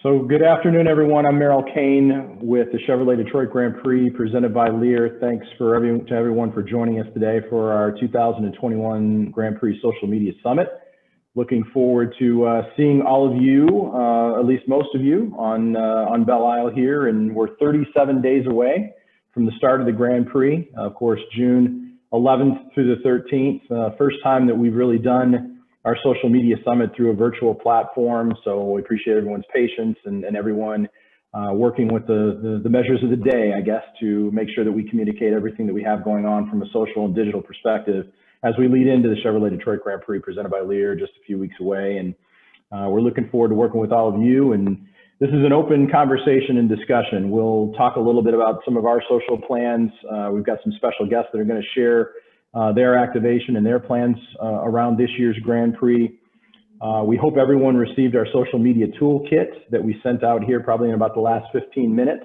So good afternoon, everyone. I'm Merrill Kane with the Chevrolet Detroit Grand Prix presented by Lear. Thanks to everyone for joining us today for our 2021 Grand Prix Social Media Summit. Looking forward to seeing all of you, at least most of you, on Belle Isle here. And we're 37 days away from the start of the Grand Prix. Of course, June 11th through the 13th. First time that we've really done our social media summit through a virtual platform. So we appreciate everyone's patience and everyone working with the measures of the day, I guess, to make sure that we communicate everything that we have going on from a social and digital perspective as we lead into the Chevrolet Detroit Grand Prix presented by Lear just a few weeks away. And we're looking forward to working with all of you. And this is an open conversation and discussion. We'll talk a little bit about some of our social plans. We've got some special guests that are going to share their activation and their plans around this year's Grand Prix. We hope everyone received our social media toolkit that we sent out here probably in about the last 15 minutes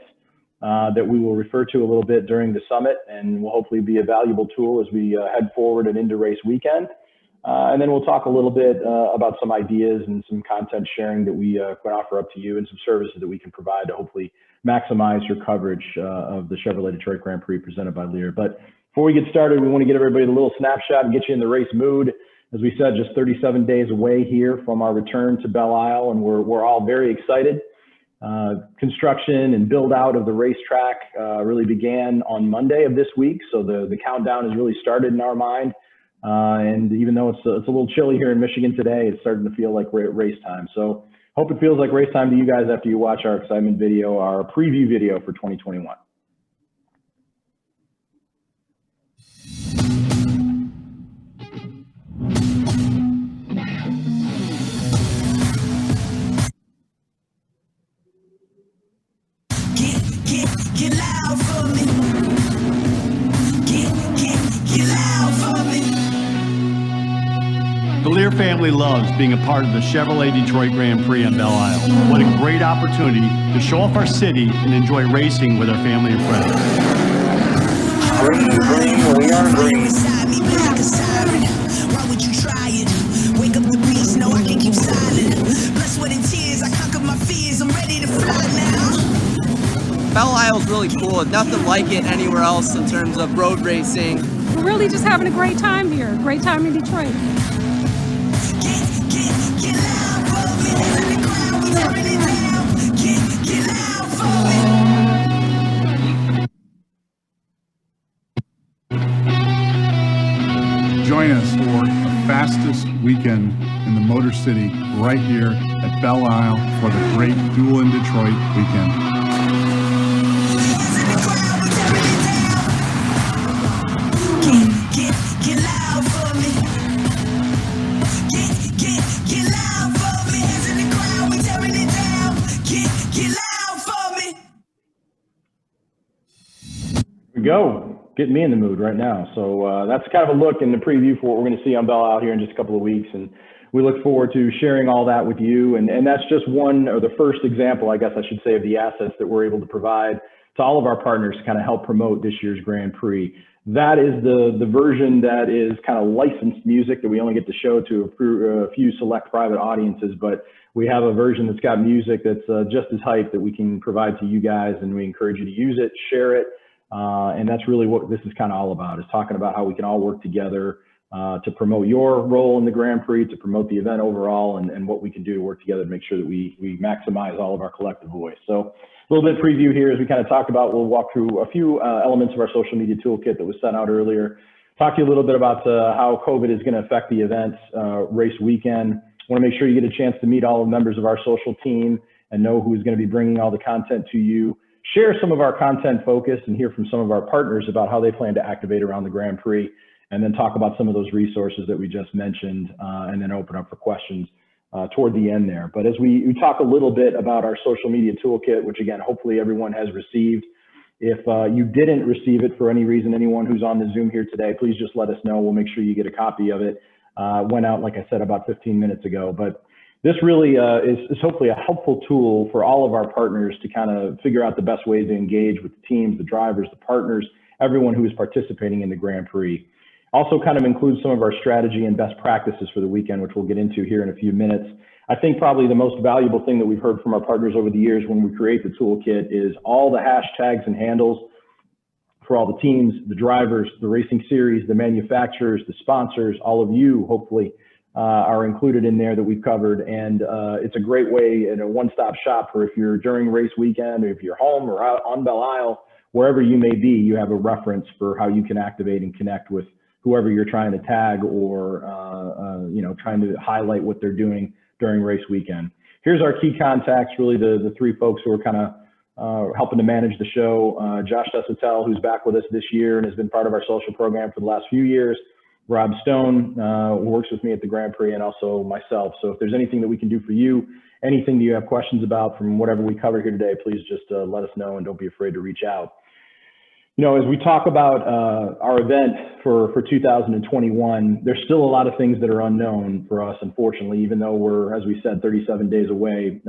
that we will refer to a little bit during the summit, and will hopefully be a valuable tool as we head forward and into race weekend. And then we'll talk a little bit about some ideas and some content sharing that we can offer up to you, and some services that we can provide to hopefully maximize your coverage of the Chevrolet Detroit Grand Prix presented by Lear. But before we get started, we want to get everybody a little snapshot and get you in the race mood. As we said, just 37 days away here from our return to Belle Isle, and we're all very excited. Construction and build out of the racetrack really began on Monday of this week, so the countdown has really started in our mind. And even though it's a little chilly here in Michigan today, it's starting to feel like race time. So hope it feels like race time to you guys after you watch our excitement video, our preview video for 2021. Get loud for me. Get loud for me. The Lear family loves being a part of the Chevrolet Detroit Grand Prix on Belle Isle. What a great opportunity to show off our city and enjoy racing with our family and friends. Green, we are green. Beside me, black as siren. Why would you try it? Wake up the beast, no, I can keep silent. Blood, sweat, and tears, I conquered my fears. I'm ready to fly now. Belle Isle's really cool. Nothing like it anywhere else in terms of road racing. We're really just having a great time here. Great time in Detroit. Get loud for me. In the crowd, we turn it down. Get loud for me. Join us for the fastest weekend in the Motor City right here at Belle Isle for the great Duel in Detroit weekend. Get loud for me. Get loud for me. Hands in the crowd, we tearing it down. Get loud for me. Here we go. Getting me in the mood right now. So that's kind of a look in the preview for what we're going to see on Belle Isle here in just a couple of weeks. And we look forward to sharing all that with you. And that's just one, or the first example, I guess I should say, of the assets that we're able to provide to all of our partners to kind of help promote this year's Grand Prix. That is the version that is kind of licensed music that we only get to show to a few select private audiences, but we have a version that's got music that's just as hype that we can provide to you guys, and we encourage you to use it, share it, and that's really what this is kind of all about, is talking about how we can all work together to promote your role in the Grand Prix, to promote the event overall, and what we can do to work together to make sure that we maximize all of our collective voice. So a little bit of preview here as we kind of talked about. We'll walk through a few elements of our social media toolkit that was sent out earlier. Talk to you a little bit about how COVID is going to affect the event race weekend. Want to make sure you get a chance to meet all the members of our social team and know who's going to be bringing all the content to you. Share some of our content focus and hear from some of our partners about how they plan to activate around the Grand Prix, and then talk about some of those resources that we just mentioned, and then open up for questions toward the end there. But as we talk a little bit about our social media toolkit, which again, hopefully everyone has received. If you didn't receive it for any reason, anyone who's on the Zoom here today, please just let us know. We'll make sure you get a copy of it. Went out, like I said, about 15 minutes ago. But this really is hopefully a helpful tool for all of our partners to kind of figure out the best ways to engage with the teams, the drivers, the partners, everyone who is participating in the Grand Prix. Also kind of includes some of our strategy and best practices for the weekend, which we'll get into here in a few minutes. I think probably the most valuable thing that we've heard from our partners over the years when we create the toolkit is all the hashtags and handles for all the teams, the drivers, the racing series, the manufacturers, the sponsors, all of you, hopefully, are included in there that we've covered. And it's a great way and a one-stop shop for if you're during race weekend, or if you're home or out on Belle Isle, wherever you may be, you have a reference for how you can activate and connect with whoever you're trying to tag or, trying to highlight what they're doing during race weekend. Here's our key contacts, really the three folks who are kind of helping to manage the show. Josh Desatel, who's back with us this year and has been part of our social program for the last few years. Rob Stone, who works with me at the Grand Prix, and also myself. So if there's anything that we can do for you, anything that you have questions about from whatever we cover here today, please just let us know and don't be afraid to reach out. As we talk about our event for 2021, there's still a lot of things that are unknown for us, unfortunately, even though we're, as we said, 37 days away.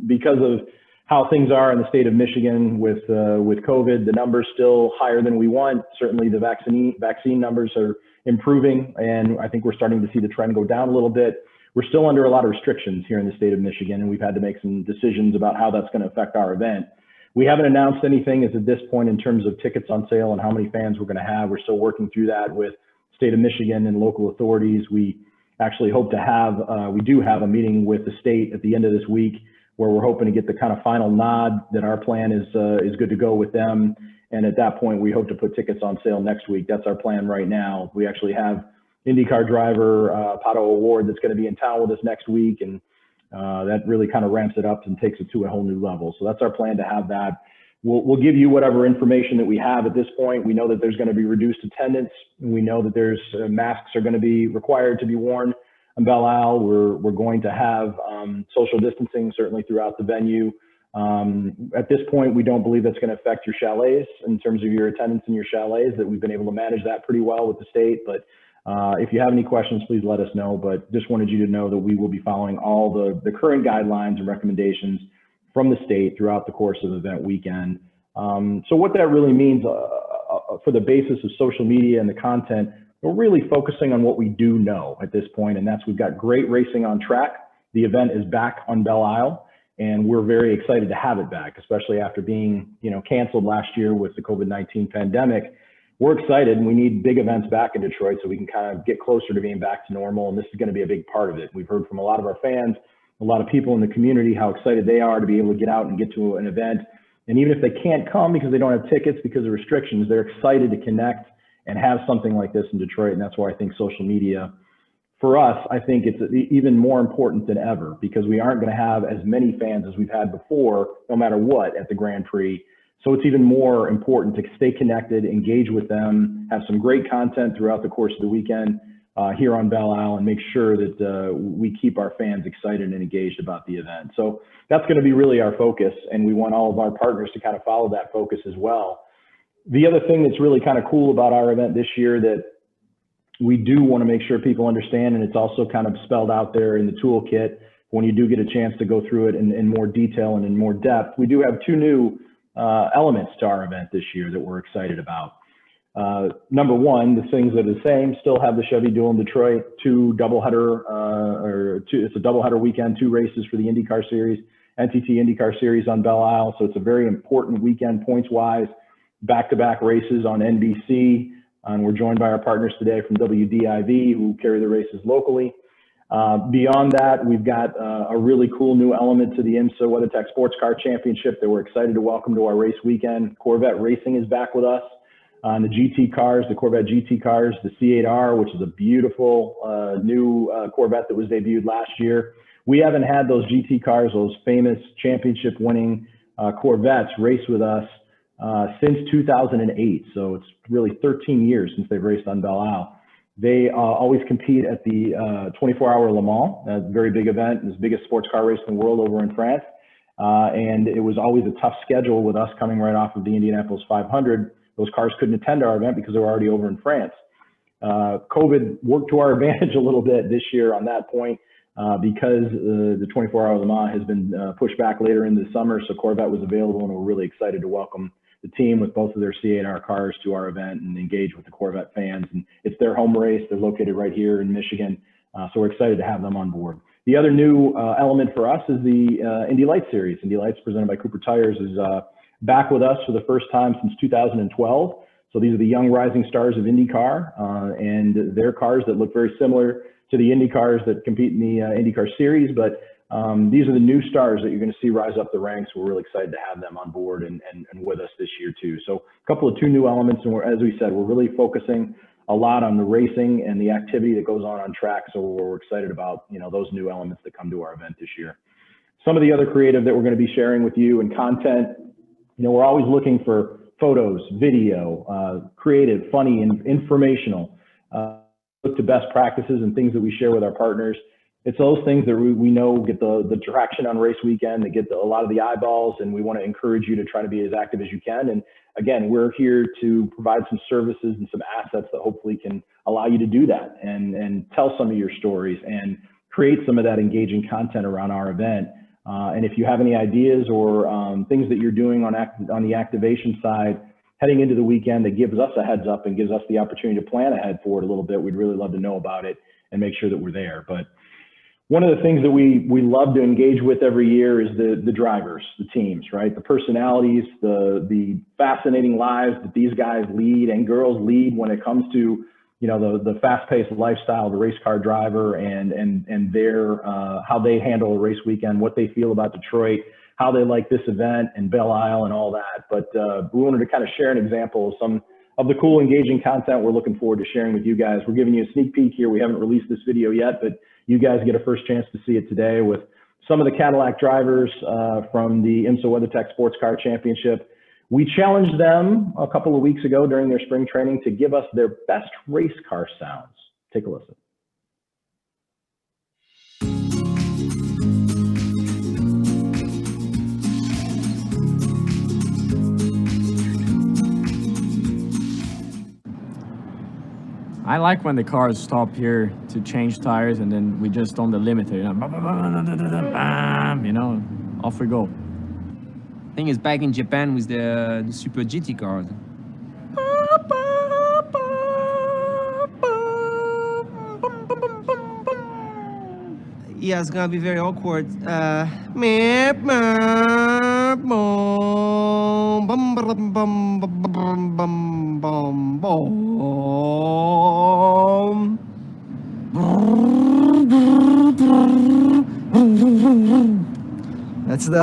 Because of how things are in the state of Michigan with COVID, the numbers still higher than we want. Certainly the vaccine numbers are improving, and I think we're starting to see the trend go down a little bit. We're still under a lot of restrictions here in the state of Michigan, and we've had to make some decisions about how that's going to affect our event. We haven't announced anything as of this point in terms of tickets on sale and how many fans we're going to have. We're still working through that with state of Michigan and local authorities. We actually hope to have, we do have a meeting with the state at the end of this week where we're hoping to get the kind of final nod that our plan is good to go with them. And at that point, we hope to put tickets on sale next week. That's our plan right now. We actually have INDYCAR driver Pato O'Ward that's going to be in town with us next week, and that really kind of ramps it up and takes it to a whole new level. So that's our plan to have that. We'll give you whatever information that we have at this point. We know that there's going to be reduced attendance. We know that there's masks are going to be required to be worn on Belle Isle. We're going to have social distancing certainly throughout the venue. At this point, we don't believe that's going to affect your chalets in terms of your attendance in your chalets, that we've been able to manage that pretty well with the state. But if you have any questions, please let us know. But just wanted you to know that we will be following all the current guidelines and recommendations from the state throughout the course of the event weekend. So what that really means for the basis of social media and the content, we're really focusing on what we do know at this point, and that's we've got great racing on track. The event is back on Belle Isle, and we're very excited to have it back, especially after being canceled last year with the COVID-19 pandemic. We're excited, and we need big events back in Detroit so we can kind of get closer to being back to normal, and this is going to be a big part of it. We've heard from a lot of our fans, a lot of people in the community, how excited they are to be able to get out and get to an event. And even if they can't come because they don't have tickets because of restrictions, they're excited to connect and have something like this in Detroit. And that's why I think social media, for us, I think it's even more important than ever, because we aren't going to have as many fans as we've had before, no matter what, at the Grand Prix. So it's even more important to stay connected, engage with them, have some great content throughout the course of the weekend here on Belle Isle, and make sure that we keep our fans excited and engaged about the event. So that's going to be really our focus, and we want all of our partners to kind of follow that focus as well. The other thing that's really kind of cool about our event this year that we do want to make sure people understand, and it's also kind of spelled out there in the toolkit when you do get a chance to go through it in more detail and in more depth, we do have two new elements to our event this year that we're excited about. Number one, the things that are the same, still have the Chevy Duel in Detroit, it's a doubleheader weekend, 2 races for the IndyCar Series, NTT IndyCar Series on Belle Isle. So it's a very important weekend points-wise, back-to-back races on NBC. And we're joined by our partners today from WDIV, who carry the races locally. Beyond that, we've got a really cool new element to the IMSA WeatherTech Sports Car Championship that we're excited to welcome to our race weekend. Corvette Racing is back with us on the GT cars, the Corvette GT cars, the C8R, which is a beautiful new Corvette that was debuted last year. We haven't had those GT cars, those famous championship-winning Corvettes, race with us since 2008. So it's really 13 years since they've raced on Belle Isle. They always compete at the 24-hour Le Mans, a very big event, the biggest sports car race in the world over in France. And it was always a tough schedule with us coming right off of the Indianapolis 500. Those cars couldn't attend our event because they were already over in France. COVID worked to our advantage a little bit this year on that point because the 24-hour Le Mans has been pushed back later in the summer. So Corvette was available, and we're really excited to welcome the team with both of their C8R cars to our event and engage with the Corvette fans. And it's their home race. They're located right here in Michigan. So we're excited to have them on board. The other new element for us is the Indy Lights series. Indy Lights, presented by Cooper Tires, is back with us for the first time since 2012. So these are the young rising stars of INDYCAR, and they're cars that look very similar to the Indy cars that compete in the INDYCAR series, but these are the new stars that you're going to see rise up the ranks. We're really excited to have them on board and with us this year too. So a couple of two new elements, and as we said, we're really focusing a lot on the racing and the activity that goes on track. So we're excited about, you know, those new elements that come to our event this year. Some of the other creative that we're going to be sharing with you and content, you know, we're always looking for photos, video, creative, funny, and informational. Look to best practices and things that we share with our partners. It's those things that we know get the traction on race weekend, that get a lot of the eyeballs, and we want to encourage you to try to be as active as you can. And again, we're here to provide some services and some assets that hopefully can allow you to do that and tell some of your stories and create some of that engaging content around our event. And if you have any ideas or things that you're doing on the activation side heading into the weekend that gives us a heads up and gives us the opportunity to plan ahead for it a little bit, we'd really love to know about it and make sure that we're there. But one of the things that we love to engage with every year is the drivers, the teams, right? The personalities, the fascinating lives that these guys lead and girls lead when it comes to, you know, the fast-paced lifestyle of the race car driver and their how they handle a race weekend, what they feel about Detroit, how they like this event and Belle Isle and all that. But we wanted to kind of share an example of some of the cool, engaging content we're looking forward to sharing with you guys. We're giving you a sneak peek here. We haven't released this video yet, but you guys get a first chance to see it today with some of the Cadillac drivers from the IMSA WeatherTech Sports Car Championship. We challenged them a couple of weeks ago during their spring training to give us their best race car sounds. Take a listen. I like when the cars stop here to change tires and then we just on the limiter, you know, off we go. Thing is, back in Japan with the Super GT cars. Yeah, it's gonna be very awkward. That's the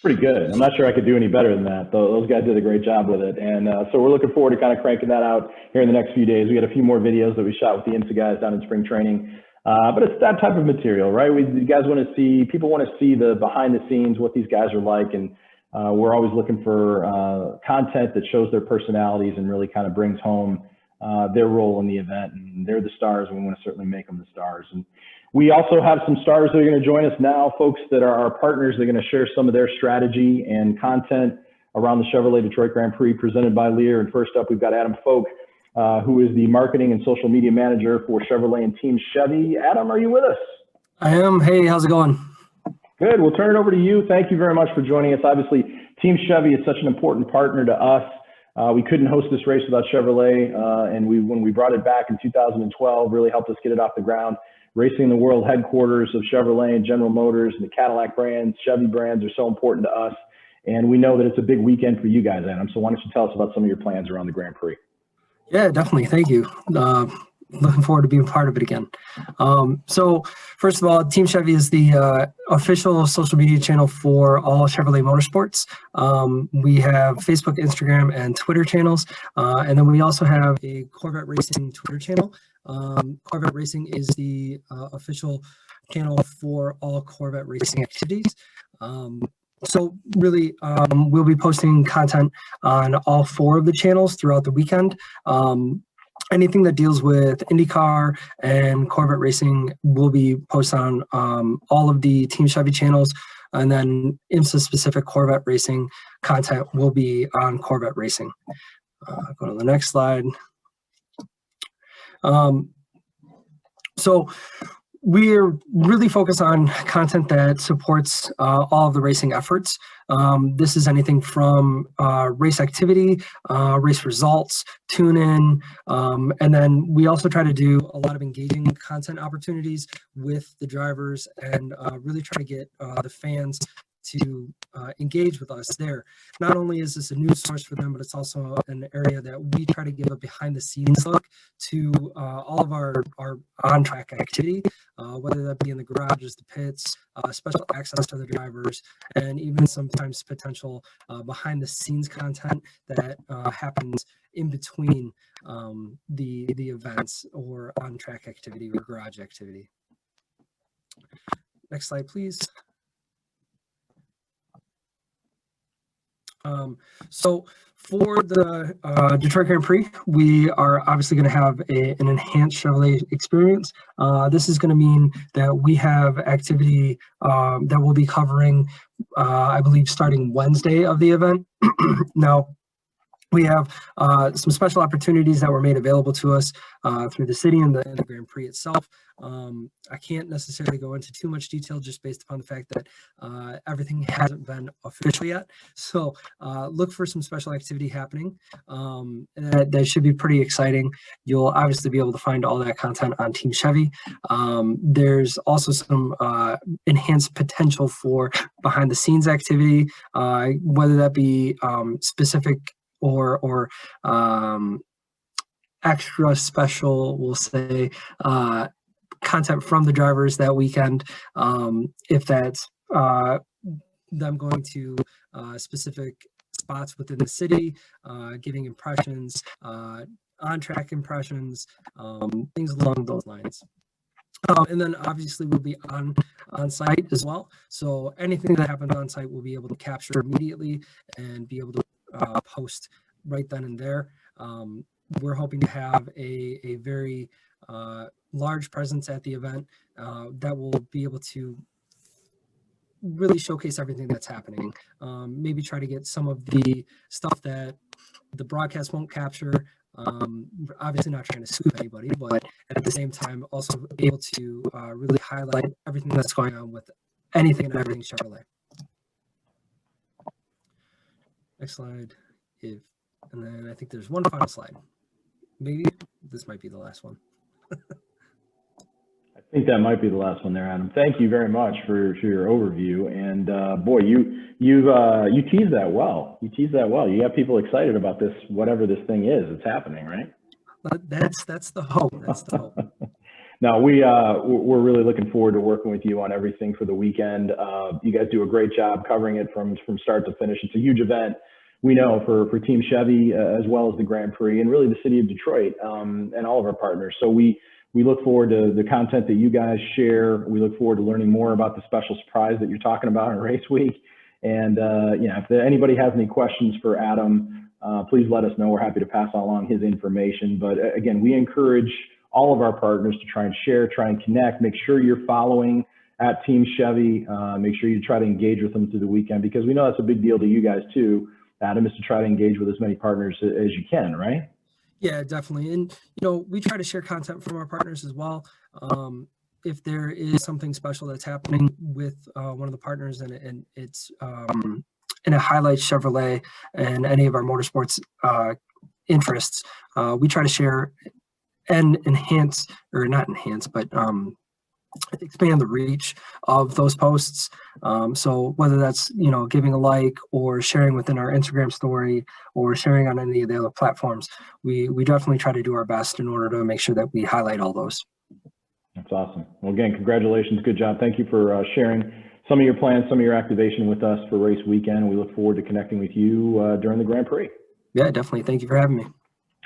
Pretty good. I'm not sure I could do any better than that. Those guys did a great job with it. And so we're looking forward to kind of cranking that out here in the next few days. We got a few more videos that we shot with the IMSA guys down in spring training. But it's that type of material, right? You guys want to see, people want to see the behind the scenes, what these guys are like. And we're always looking for content that shows their personalities and really kind of brings home their role in the event. And they're the stars, and we want to certainly make them the stars. And we also have some stars that are going to join us now, folks that are our partners. They're going to share some of their strategy and content around the Chevrolet Detroit Grand Prix presented by Lear. And first up, we've got Adam Folk, who is the marketing and social media manager for Chevrolet and Team Chevy. Adam, are you with us? I am. Hey, how's it going? Good. We'll turn it over to you. Thank you very much for joining us. Obviously, Team Chevy is such an important partner to us. We couldn't host this race without Chevrolet, and when we brought it back in 2012, really helped us get it off the ground. Racing the world headquarters of Chevrolet and General Motors and the Cadillac brands, Chevy brands are so important to us. And we know that it's a big weekend for you guys, Adam. So why don't you tell us about some of your plans around the Grand Prix? Yeah, definitely. Thank you. Looking forward to being part of it again. So first of all, Team Chevy is the official social media channel for all Chevrolet Motorsports. We have Facebook, Instagram, and Twitter channels. And then we also have a Corvette Racing Twitter channel. Corvette Racing is the official channel for all Corvette racing activities. So really, we'll be posting content on all four of the channels throughout the weekend. Anything that deals with INDYCAR and Corvette racing will be posted on all of the Team Chevy channels, and then IMSA-specific Corvette racing content will be on Corvette Racing. Go to the next slide. So we're really focused on content that supports all of the racing efforts. This is anything from race activity, race results, tune-in, and then we also try to do a lot of engaging content opportunities with the drivers and really try to get the fans to engage with us there. Not only is this a news source for them, but it's also an area that we try to give a behind the scenes look to all of our on-track activity, whether that be in the garages, the pits, special access to the drivers, and even sometimes potential behind the scenes content that happens in between the events or on-track activity or garage activity. Next slide, please. So for the Detroit Grand Prix, we are obviously going to have an enhanced Chevrolet experience. This is going to mean that we have activity that we'll be covering, I believe, starting Wednesday of the event. Now, we have some special opportunities that were made available to us through the city and the Grand Prix itself. I can't necessarily go into too much detail just based upon the fact that everything hasn't been official yet. So look for some special activity happening. And that should be pretty exciting. You'll obviously be able to find all that content on Team Chevy. There's also some enhanced potential for behind the scenes activity, whether that be specific or extra special, we'll say, content from the drivers that weekend, if that's them going to specific spots within the city, giving impressions, on-track impressions, things along those lines. And then obviously we'll be on site as well. So anything that happens on site we'll be able to capture immediately and be able to post right then and there. We're hoping to have a very large presence at the event that will be able to really showcase everything that's happening. Maybe try to get some of the stuff that the broadcast won't capture. Obviously not trying to scoop anybody, but at the same time also able to really highlight everything that's going on with anything and everything Chevrolet. Next slide, and then I think there's one final slide. Maybe this might be the last one. I think that might be the last one there, Adam. Thank you very much for your overview. And boy, you teased that well. You teased that well. You got people excited about this, whatever this thing is. It's happening, right? That's the hope. That's the hope. No, we're really looking forward to working with you on everything for the weekend. You guys do a great job covering it from start to finish. It's a huge event, we know, for Team Chevy as well as the Grand Prix and really the city of Detroit and all of our partners. So we look forward to the content that you guys share. We look forward to learning more about the special surprise that you're talking about in race week. And if anybody has any questions for Adam, please let us know. We're happy to pass along his information. But again, we encourage all of our partners to try and share, try and connect, make sure you're following at Team Chevy, make sure you try to engage with them through the weekend, because we know that's a big deal to you guys too, Adam, is to try to engage with as many partners as you can, right? Yeah, definitely. And, we try to share content from our partners as well. If there is something special that's happening with one of the partners and it's and it highlights Chevrolet and any of our motorsports interests, we try to share and enhance, or not enhance, but expand the reach of those posts. So whether that's, giving a like or sharing within our Instagram story or sharing on any of the other platforms, we definitely try to do our best in order to make sure that we highlight all those. That's awesome. Well, again, congratulations. Good job. Thank you for sharing some of your plans, some of your activation with us for race weekend. We look forward to connecting with you during the Grand Prix. Yeah, definitely. Thank you for having me.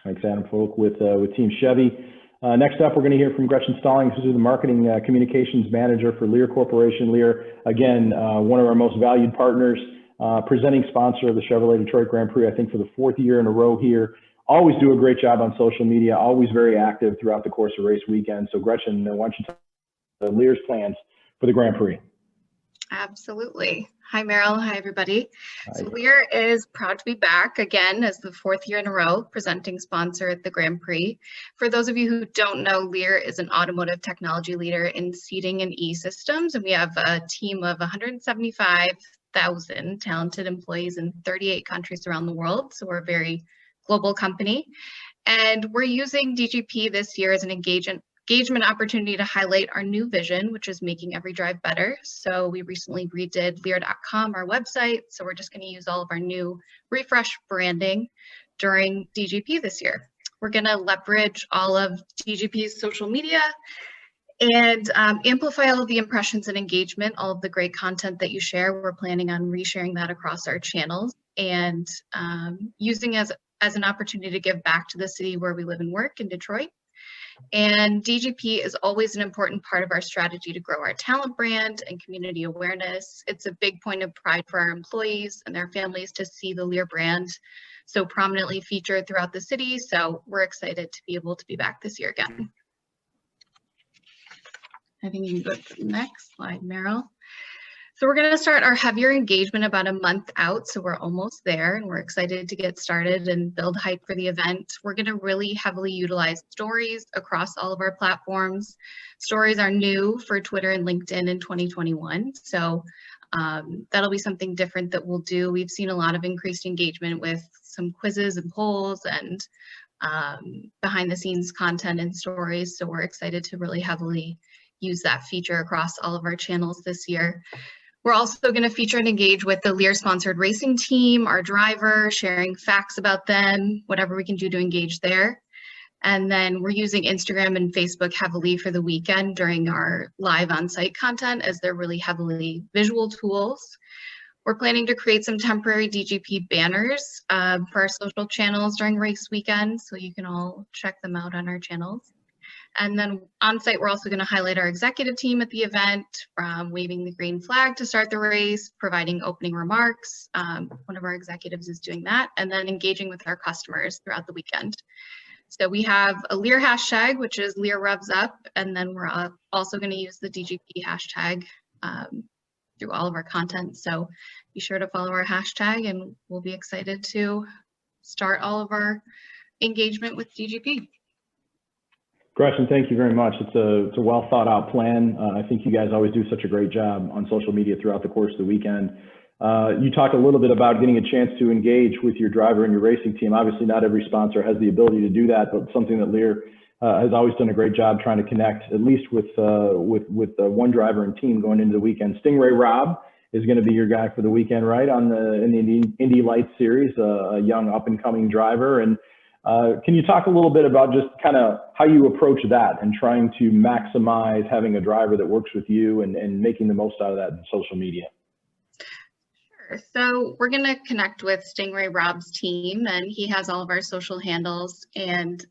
Thanks, Adam Folk with Team Chevy. Next up, we're going to hear from Gretchen Stallings, who's the Marketing Communications Manager for Lear Corporation. Lear, again, one of our most valued partners, presenting sponsor of the Chevrolet Detroit Grand Prix, I think for the 4th year in a row here. Always do a great job on social media, always very active throughout the course of race weekend. So Gretchen, why don't you tell Lear's plans for the Grand Prix? Absolutely. Hi, Meryl. Hi, everybody. Hi. So Lear is proud to be back again as the 4th year in a row presenting sponsor at the Grand Prix. For those of you who don't know, Lear is an automotive technology leader in seating and e-systems, and we have a team of 175,000 talented employees in 38 countries around the world. So we're a very global company. And we're using DGP this year as an engagement opportunity to highlight our new vision, which is making every drive better. So we recently redid Lear.com, our website. So we're just going to use all of our new refresh branding during DGP this year. We're going to leverage all of DGP's social media and amplify all of the impressions and engagement, all of the great content that you share. We're planning on resharing that across our channels and using as an opportunity to give back to the city where we live and work in Detroit. And DGP is always an important part of our strategy to grow our talent brand and community awareness. It's a big point of pride for our employees and their families to see the Lear brand so prominently featured throughout the city. So we're excited to be able to be back this year again. I think you can go to the next slide, Meryl. So we're going to start our heavier engagement about a month out, so we're almost there, and we're excited to get started and build hype for the event. We're going to really heavily utilize stories across all of our platforms. Stories are new for Twitter and LinkedIn in 2021, so that'll be something different that we'll do. We've seen a lot of increased engagement with some quizzes and polls and behind the scenes content and stories, so we're excited to really heavily use that feature across all of our channels this year. We're also going to feature and engage with the Lear sponsored racing team, our driver, sharing facts about them, whatever we can do to engage there. And then we're using Instagram and Facebook heavily for the weekend during our live on-site content, as they're really heavily visual tools. We're planning to create some temporary DGP banners for our social channels during race weekend, so you can all check them out on our channels. And then on site, we're also going to highlight our executive team at the event, from waving the green flag to start the race, providing opening remarks. One of our executives is doing that, and then engaging with our customers throughout the weekend. So we have a Lear hashtag, which is Lear Revs Up, and then we're also going to use the DGP hashtag through all of our content. So be sure to follow our hashtag, and we'll be excited to start all of our engagement with DGP. Gretchen, thank you very much. It's a well thought out plan. I think you guys always do such a great job on social media throughout the course of the weekend. You talked a little bit about getting a chance to engage with your driver and your racing team. Obviously, not every sponsor has the ability to do that, but something that Lear has always done a great job trying to connect, at least with one driver and team going into the weekend. Stingray Rob is going to be your guy for the weekend, right? In the Indy Lights series, a young up and coming driver. And can you talk a little bit about just kind of how you approach that and trying to maximize having a driver that works with you and making the most out of that in social media? Sure. So we're going to connect with Stingray Rob's team, and he has all of our social handles, and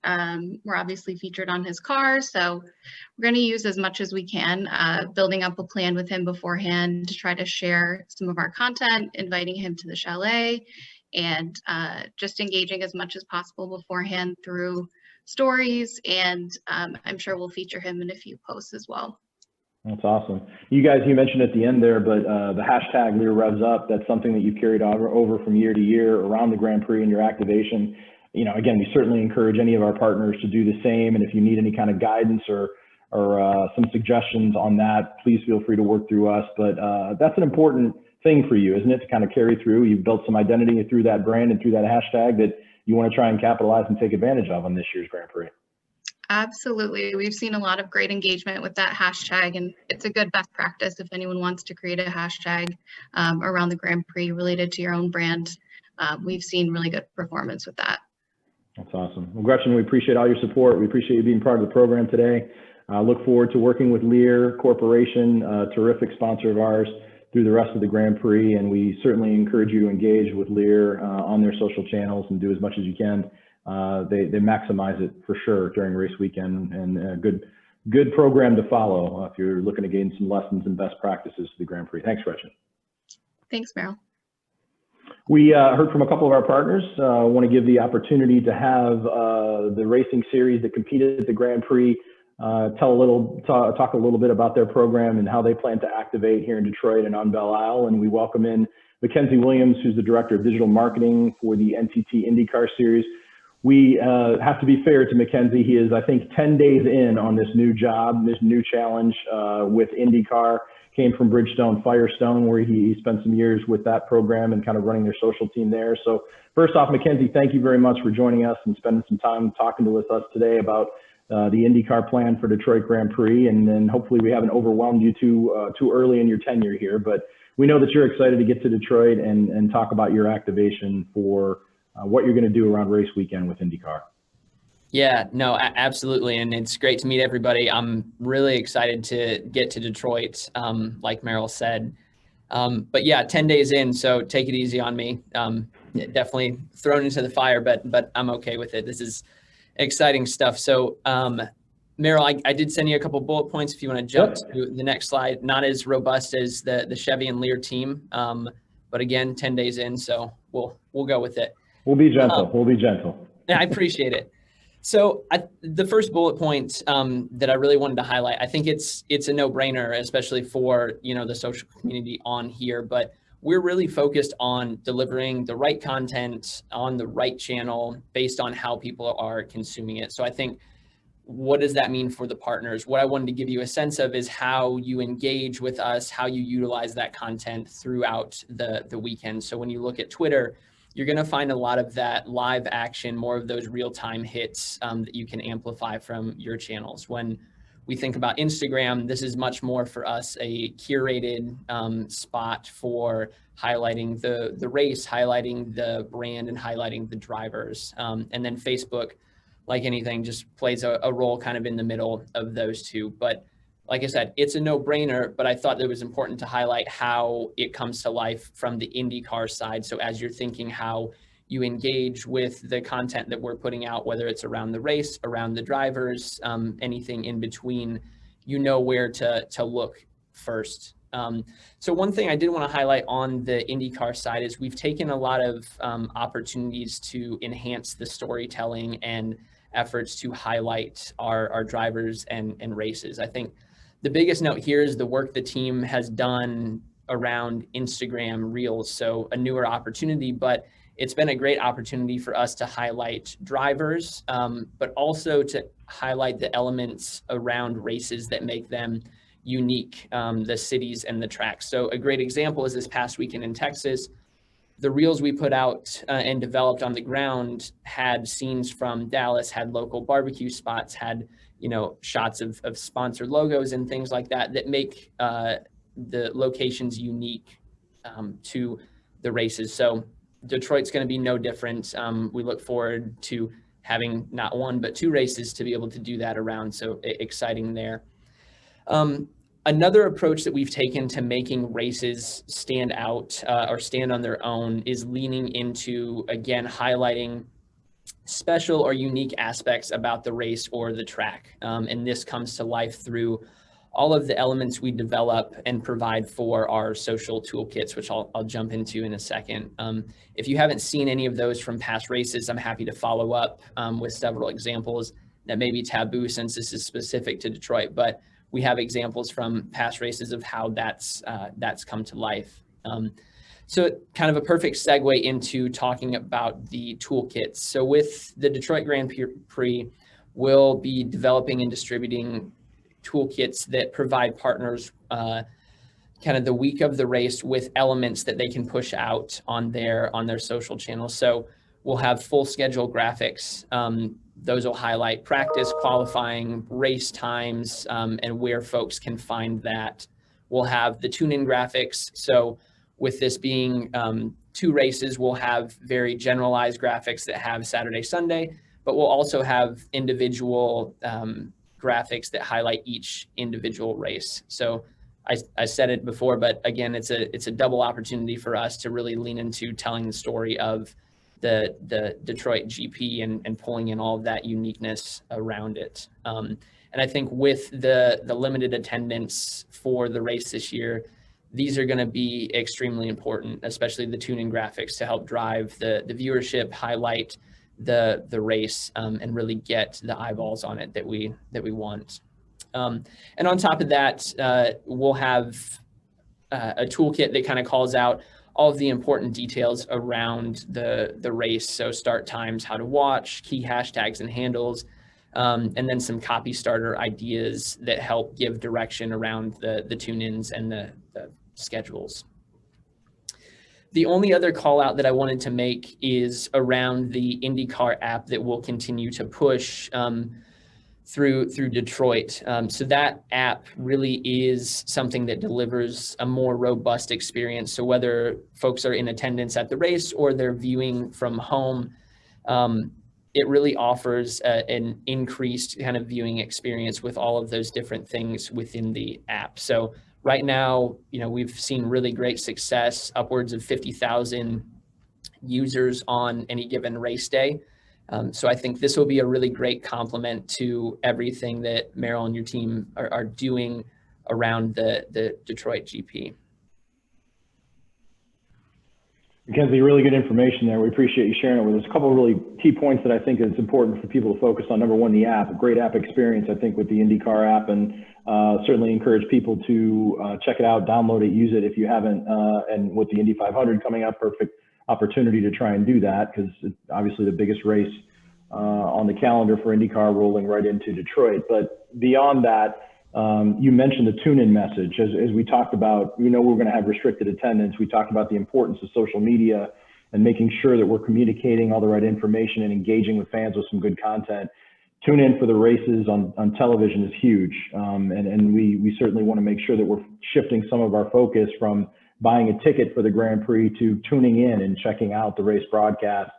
we're obviously featured on his car. So we're going to use as much as we can, building up a plan with him beforehand to try to share some of our content, inviting him to the chalet, and just engaging as much as possible beforehand through stories, and I'm sure we'll feature him in a few posts as well. That's awesome. You mentioned at the end there, but the hashtag Lear Revs Up, that's something that you've carried over from year to year around the Grand Prix and your activation. You know, again, we certainly encourage any of our partners to do the same, and if you need any kind of guidance or some suggestions on that, please feel free to work through us. But that's an important thing for you, isn't it, to kind of carry through? You've built some identity through that brand and through that hashtag that you want to try and capitalize and take advantage of on this year's Grand Prix. Absolutely. We've seen a lot of great engagement with that hashtag, and it's a good best practice if anyone wants to create a hashtag around the Grand Prix related to your own brand. We've seen really good performance with that. That's awesome. Well, Gretchen, we appreciate all your support. We appreciate you being part of the program today. Look forward to working with Lear Corporation, a terrific sponsor of ours, through the rest of the Grand Prix, and we certainly encourage you to engage with Lear on their social channels and do as much as you can. They maximize it for sure during race weekend, and a good program to follow if you're looking to gain some lessons and best practices to the Grand Prix. Thanks, Gretchen. Thanks, Meryl. We heard from a couple of our partners. I want to give the opportunity to have the racing series that competed at the Grand Prix talk a little bit about their program and how they plan to activate here in Detroit and on Belle Isle. And we welcome in Mackenzie Williams, who's the Director of Digital Marketing for the NTT INDYCAR Series. We have to be fair to Mackenzie. He is, I think, 10 days in on this new job, this new challenge with INDYCAR. Came from Bridgestone Firestone, where he spent some years with that program and kind of running their social team there. So first off, Mackenzie, thank you very much for joining us and spending some time talking with us today about the INDYCAR plan for Detroit Grand Prix. And then hopefully we haven't overwhelmed you too early in your tenure here, but we know that you're excited to get to Detroit and talk about your activation for what you're going to do around race weekend with INDYCAR. Yeah, no, absolutely. And it's great to meet everybody. I'm really excited to get to Detroit, like Meryl said. But yeah, 10 days in, so take it easy on me. Definitely thrown into the fire, but I'm okay with it. This is exciting stuff. So Meryl, I did send you a couple bullet points if you want to jump to the next slide. Not as robust as the Chevy and Lear team, but again, 10 days in, so we'll go with it. We'll be gentle. We'll be gentle. I appreciate it. So the first bullet point that I really wanted to highlight, I think it's a no-brainer, especially for the social community on here, but we're really focused on delivering the right content on the right channel based on how people are consuming it. So I think, what does that mean for the partners? What I wanted to give you a sense of is how you engage with us, how you utilize that content throughout the weekend. So when you look at Twitter, you're going to find a lot of that live action, more of those real-time hits that you can amplify from your channels. When we think about Instagram, this is much more for us a curated spot for highlighting the race, highlighting the brand, and highlighting the drivers. And then Facebook, like anything, just plays a role kind of in the middle of those two. But like I said, it's a no-brainer, but I thought that it was important to highlight how it comes to life from the INDYCAR side. So as you're thinking how you engage with the content that we're putting out, whether it's around the race, around the drivers, anything in between, where to look first. So one thing I did want to highlight on the INDYCAR side is we've taken a lot of opportunities to enhance the storytelling and efforts to highlight our drivers and races. I think the biggest note here is the work the team has done around Instagram Reels. So a newer opportunity, but it's been a great opportunity for us to highlight drivers, but also to highlight the elements around races that make them unique, the cities and the tracks. So a great example is this past weekend in Texas. The reels we put out and developed on the ground had scenes from Dallas, had local barbecue spots, had shots of sponsored logos and things like that make the locations unique to the races. So Detroit's going to be no different. We look forward to having not one but two races to be able to do that around. So exciting there. Another approach that we've taken to making races stand out or stand on their own is leaning into, again, highlighting special or unique aspects about the race or the track. And this comes to life through all of the elements we develop and provide for our social toolkits, which I'll jump into in a second. If you haven't seen any of those from past races, I'm happy to follow up with several examples that may be taboo since this is specific to Detroit, but we have examples from past races of how that's come to life. So kind of a perfect segue into talking about the toolkits. So with the Detroit Grand Prix, we'll be developing and distributing toolkits that provide partners kind of the week of the race with elements that they can push out on their social channels. So we'll have full schedule graphics. Those will highlight practice, qualifying, race times, and where folks can find that. We'll have the tune-in graphics. So with this being 2 races, we'll have very generalized graphics that have Saturday, Sunday, but we'll also have individual graphics that highlight each individual race. So I said it before, but again, it's a double opportunity for us to really lean into telling the story of the DetroitGP and pulling in all of that uniqueness around it. And I think with the limited attendance for the race this year, these are going to be extremely important, especially the tune-in graphics to help drive the viewership, highlight the race, and really get the eyeballs on it that we want. And on top of that, we'll have a toolkit that kind of calls out all of the important details around the race. So start times, how to watch, key hashtags and handles, and then some copy starter ideas that help give direction around the tune-ins and the schedules. The only other call out that I wanted to make is around the INDYCAR app that we'll continue to push through Detroit. So that app really is something that delivers a more robust experience. So whether folks are in attendance at the race or they're viewing from home, it really offers an increased kind of viewing experience with all of those different things within the app. So right now, we've seen really great success, upwards of 50,000 users on any given race day. So I think this will be a really great complement to everything that Meryl and your team are doing around the Detroit GP. Mackenzie, really good information there. We appreciate you sharing it with us. A couple of really key points that I think is important for people to focus on. Number one, the app, a great app experience, I think, with the INDYCAR app, and certainly encourage people to check it out, download it, use it if you haven't. And with the Indy 500 coming up, perfect opportunity to try and do that, because it's obviously the biggest race on the calendar for INDYCAR, rolling right into Detroit. But beyond that, you mentioned the tune-in message. As we talked about, we're going to have restricted attendance. We talked about the importance of social media and making sure that we're communicating all the right information and engaging with fans with some good content. Tune in for the races on television is huge. And we certainly want to make sure that we're shifting some of our focus from buying a ticket for the Grand Prix to tuning in and checking out the race broadcast,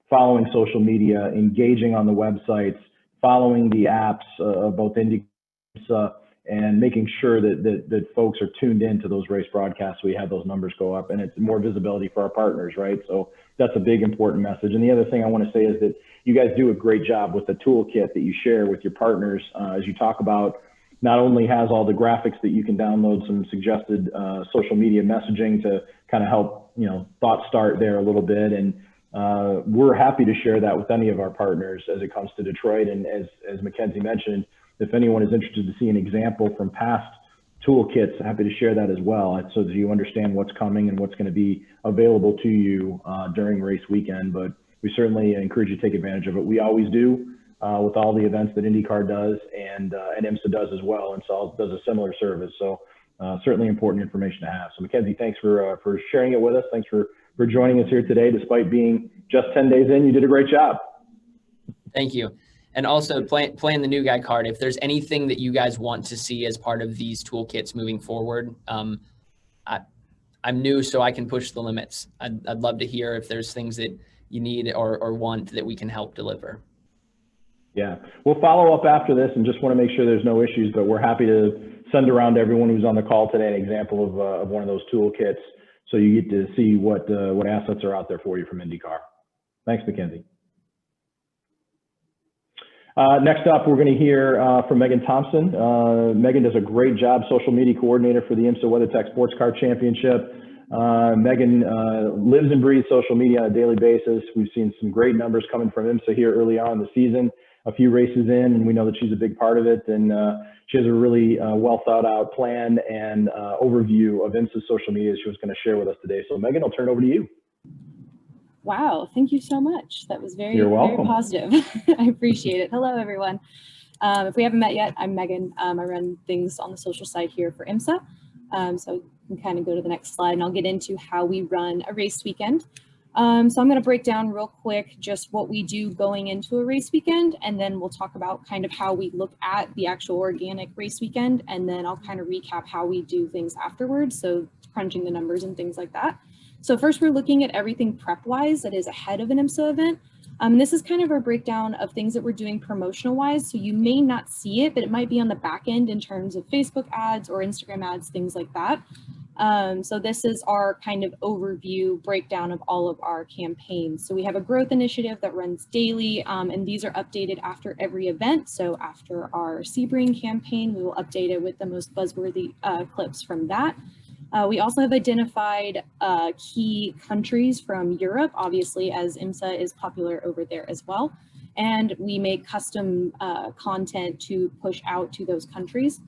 following social media, engaging on the websites, following the apps of both INDYCAR and making sure that folks are tuned in to those race broadcasts so we have those numbers go up, and it's more visibility for our partners, right? So that's a big important message. And the other thing I want to say is that you guys do a great job with the toolkit that you share with your partners. As you talk about, not only has all the graphics that you can download, some suggested social media messaging to kind of help, thought start there a little bit. And we're happy to share that with any of our partners as it comes to Detroit. And as Mackenzie mentioned, if anyone is interested to see an example from past toolkits, happy to share that as well, so that you understand what's coming and what's going to be available to you during race weekend. But we certainly encourage you to take advantage of it. We always do with all the events that INDYCAR does, and IMSA does as well, and so does a similar service. So certainly important information to have. So Mackenzie, thanks for sharing it with us. Thanks for joining us here today. Despite being just 10 days in, you did a great job. Thank you. And also playing the new guy card, if there's anything that you guys want to see as part of these toolkits moving forward, I'm new, so I can push the limits. I'd love to hear if there's things that you need or want that we can help deliver. Yeah, we'll follow up after this and just want to make sure there's no issues, but we're happy to send around to everyone who's on the call today an example of one of those toolkits, so you get to see what assets are out there for you from INDYCAR. Thanks, Mackenzie. Next up, we're going to hear from Megan Thompson. Megan does a great job, social media coordinator for the IMSA WeatherTech Sports Car Championship. Megan lives and breathes social media on a daily basis. We've seen some great numbers coming from IMSA here early on in the season, a few races in, and we know that she's a big part of it. And she has a really well thought out plan and overview of IMSA's social media she was going to share with us today. So Megan, I'll turn it over to you. Wow, thank you so much. That was very, You're welcome. very positive. I appreciate it. Hello, everyone. If we haven't met yet, I'm Megan. I run things on the social side here for IMSA. So you can kind of go to the next slide and I'll get into how we run a race weekend. So I'm going to break down real quick just what we do going into a race weekend, and then we'll talk about kind of how we look at the actual organic race weekend, and then I'll kind of recap how we do things afterwards, so crunching the numbers and things like that. So first, we're looking at everything prep-wise that is ahead of an IMSA event. This is kind of our breakdown of things that we're doing promotional-wise. So you may not see it, but it might be on the back end in terms of Facebook ads or Instagram ads, things like that. So this is our kind of overview breakdown of all of our campaigns. So we have a growth initiative that runs daily, and these are updated after every event. So after our Sebring campaign, we will update it with the most buzzworthy clips from that. We also have identified key countries from Europe, obviously, as IMSA is popular over there as well. and we make custom content to push out to those countries.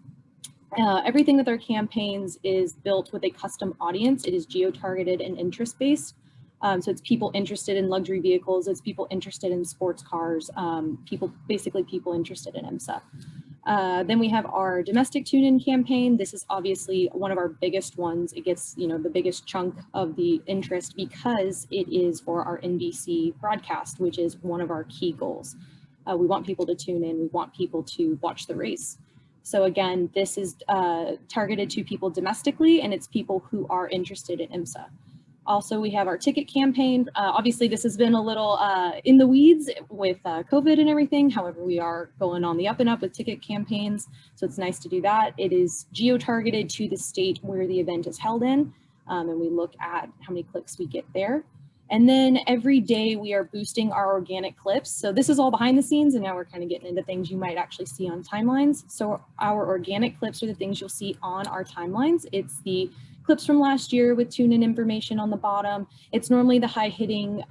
Everything with our campaigns is built with a custom audience. It is geo-targeted and interest-based. So it's people interested in luxury vehicles, it's people interested in sports cars, basically people interested in IMSA. Then we have our domestic tune-in campaign. This is obviously one of our biggest ones. It gets, the biggest chunk of the interest because it is for our NBC broadcast, which is one of our key goals. We want people to tune in. We want people to watch the race. So again, this is targeted to people domestically, and it's people who are interested in IMSA. Also, we have our ticket campaign. Obviously, this has been a little in the weeds with COVID and everything. However, we are going on the up and up with ticket campaigns. So it's nice to do that. It is geo-targeted to the state where the event is held in. And we look at how many clicks we get there. And then every day we are boosting our organic clips. So this is all behind the scenes, and now we're kind of getting into things you might actually see on timelines. So our organic clips are the things you'll see on our timelines. It's the clips from last year with tune-in information on the bottom. It's normally the high-hitting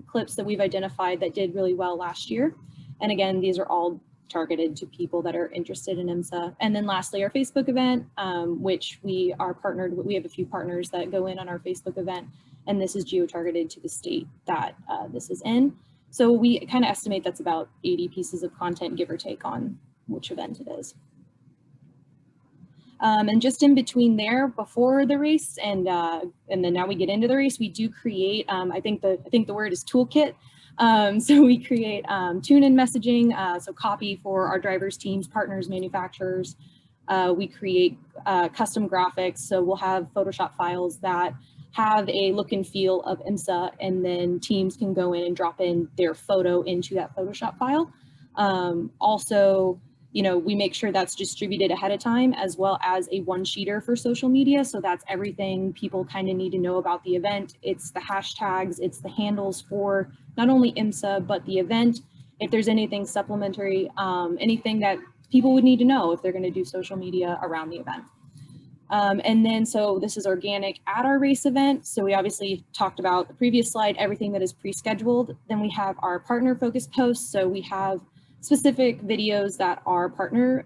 clips that we've identified that did really well last year. And again, these are all targeted to people that are interested in IMSA. And then lastly, our Facebook event, which we are partnered with. We have a few partners that go in on our Facebook event, and this is geo-targeted to the state that this is in. So we kind of estimate that's about 80 pieces of content, give or take, on which event it is. And just in between there, before the race, and then now we get into the race, we do create. I think the word is Toolkit. So we create tune-in messaging, so copy for our drivers, teams, partners, manufacturers. We create custom graphics, so we'll have Photoshop files that have a look and feel of IMSA, and then teams can go in and drop in their photo into that Photoshop file. Also, we make sure that's distributed ahead of time, as well as a one-sheeter for social media. So that's everything people kind of need to know about the event. It's the hashtags, it's the handles for not only IMSA, but the event. If there's anything supplementary, anything that people would need to know if they're going to do social media around the event. And then, so this is organic at our race event. So we obviously talked about the previous slide, everything that is pre-scheduled. Then we have our partner focused posts. So we have specific videos that are partner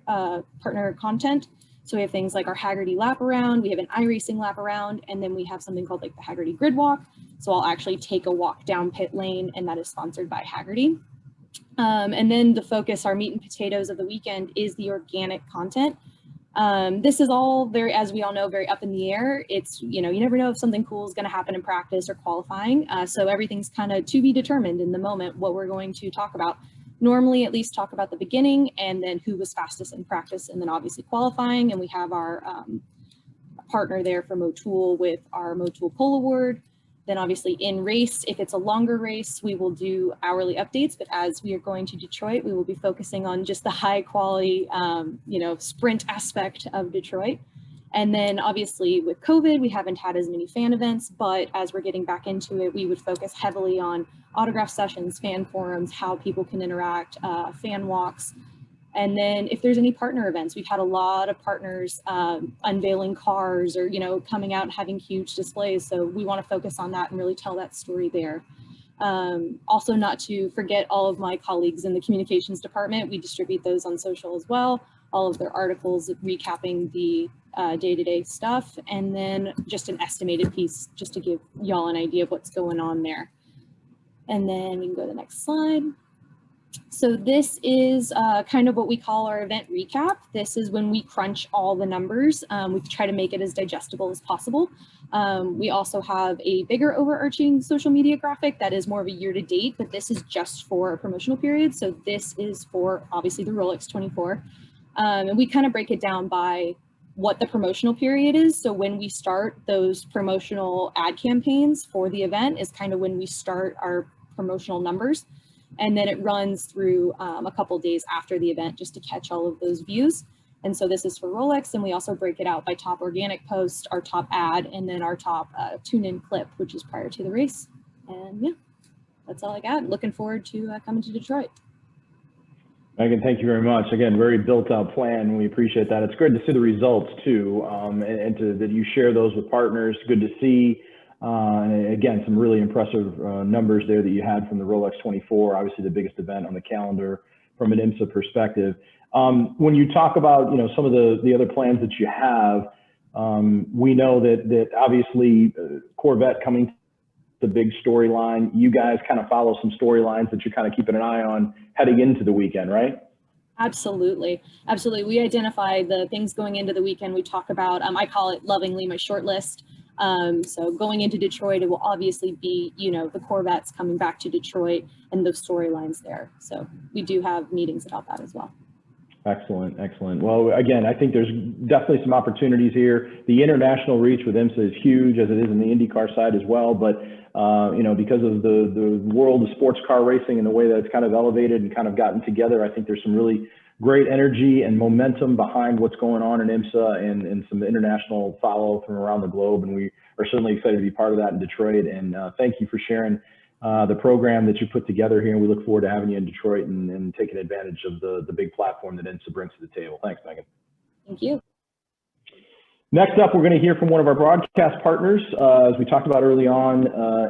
content. So we have things like our Haggerty lap around, we have an iRacing lap around, and then we have something called like the Haggerty grid walk. So I'll actually take a walk down pit lane, and that is sponsored by Haggerty. And then the focus, our meat and potatoes of the weekend, is the organic content. This is all very, as we all know, very up in the air. It's, you never know if something cool is going to happen in practice or qualifying. So everything's kind of to be determined in the moment what we're going to talk about. Normally, at least talk about the beginning, and then who was fastest in practice, and then obviously qualifying. And we have our partner there for Motul with our Motul Pole Award. Then obviously in race, if it's a longer race, we will do hourly updates. But as we are going to Detroit, we will be focusing on just the high quality, sprint aspect of Detroit. And then obviously with COVID, we haven't had as many fan events, but as we're getting back into it, we would focus heavily on autograph sessions, fan forums, how people can interact, fan walks. And then if there's any partner events, we've had a lot of partners unveiling cars or, coming out and having huge displays. So we want to focus on that and really tell that story there. Also, not to forget all of my colleagues in the communications department. We distribute those on social as well, all of their articles recapping the day-to-day stuff, and then just an estimated piece just to give y'all an idea of what's going on there. And then we can go to the next slide. So this is kind of what we call our event recap. This is when we crunch all the numbers. We try to make it as digestible as possible. We also have a bigger overarching social media graphic that is more of a year-to-date, but this is just for a promotional period. So this is for obviously the Rolex 24. And we kind of break it down by what the promotional period is. So when we start those promotional ad campaigns for the event is kind of when we start our promotional numbers. And then it runs through a couple days after the event just to catch all of those views. And so this is for Rolex, and we also break it out by top organic post, our top ad, and then our top tune-in clip, which is prior to the race. And yeah, that's all I got. Looking forward to coming to Detroit. Megan, thank you very much. Again, very built out plan. We appreciate that. It's good to see the results too, and that you share those with partners. Good to see. And again, some really impressive numbers there that you had from the Rolex 24, obviously the biggest event on the calendar from an IMSA perspective. When you talk about, some of the other plans that you have, we know that obviously Corvette coming, the big storyline. You guys kind of follow some storylines that you're kind of keeping an eye on heading into the weekend, right? Absolutely. Absolutely. We identify the things going into the weekend. We talk about, I call it lovingly my short list. So going into Detroit, it will obviously be, the Corvettes coming back to Detroit and those storylines there. So we do have meetings about that as well. Excellent, excellent. Well, again, I think there's definitely some opportunities here. The international reach with IMSA is huge, as it is in the INDYCAR side as well. But because of the world of sports car racing and the way that it's kind of elevated and kind of gotten together, I think there's some really great energy and momentum behind what's going on in IMSA and some international follow from around the globe. And we are certainly excited to be part of that in Detroit. And thank you for sharing the program that you put together here. And we look forward to having you in Detroit and taking advantage of the big platform that IMSA brings to the table. Thanks, Megan. Thank you. Next up, we're going to hear from one of our broadcast partners. As we talked about early on,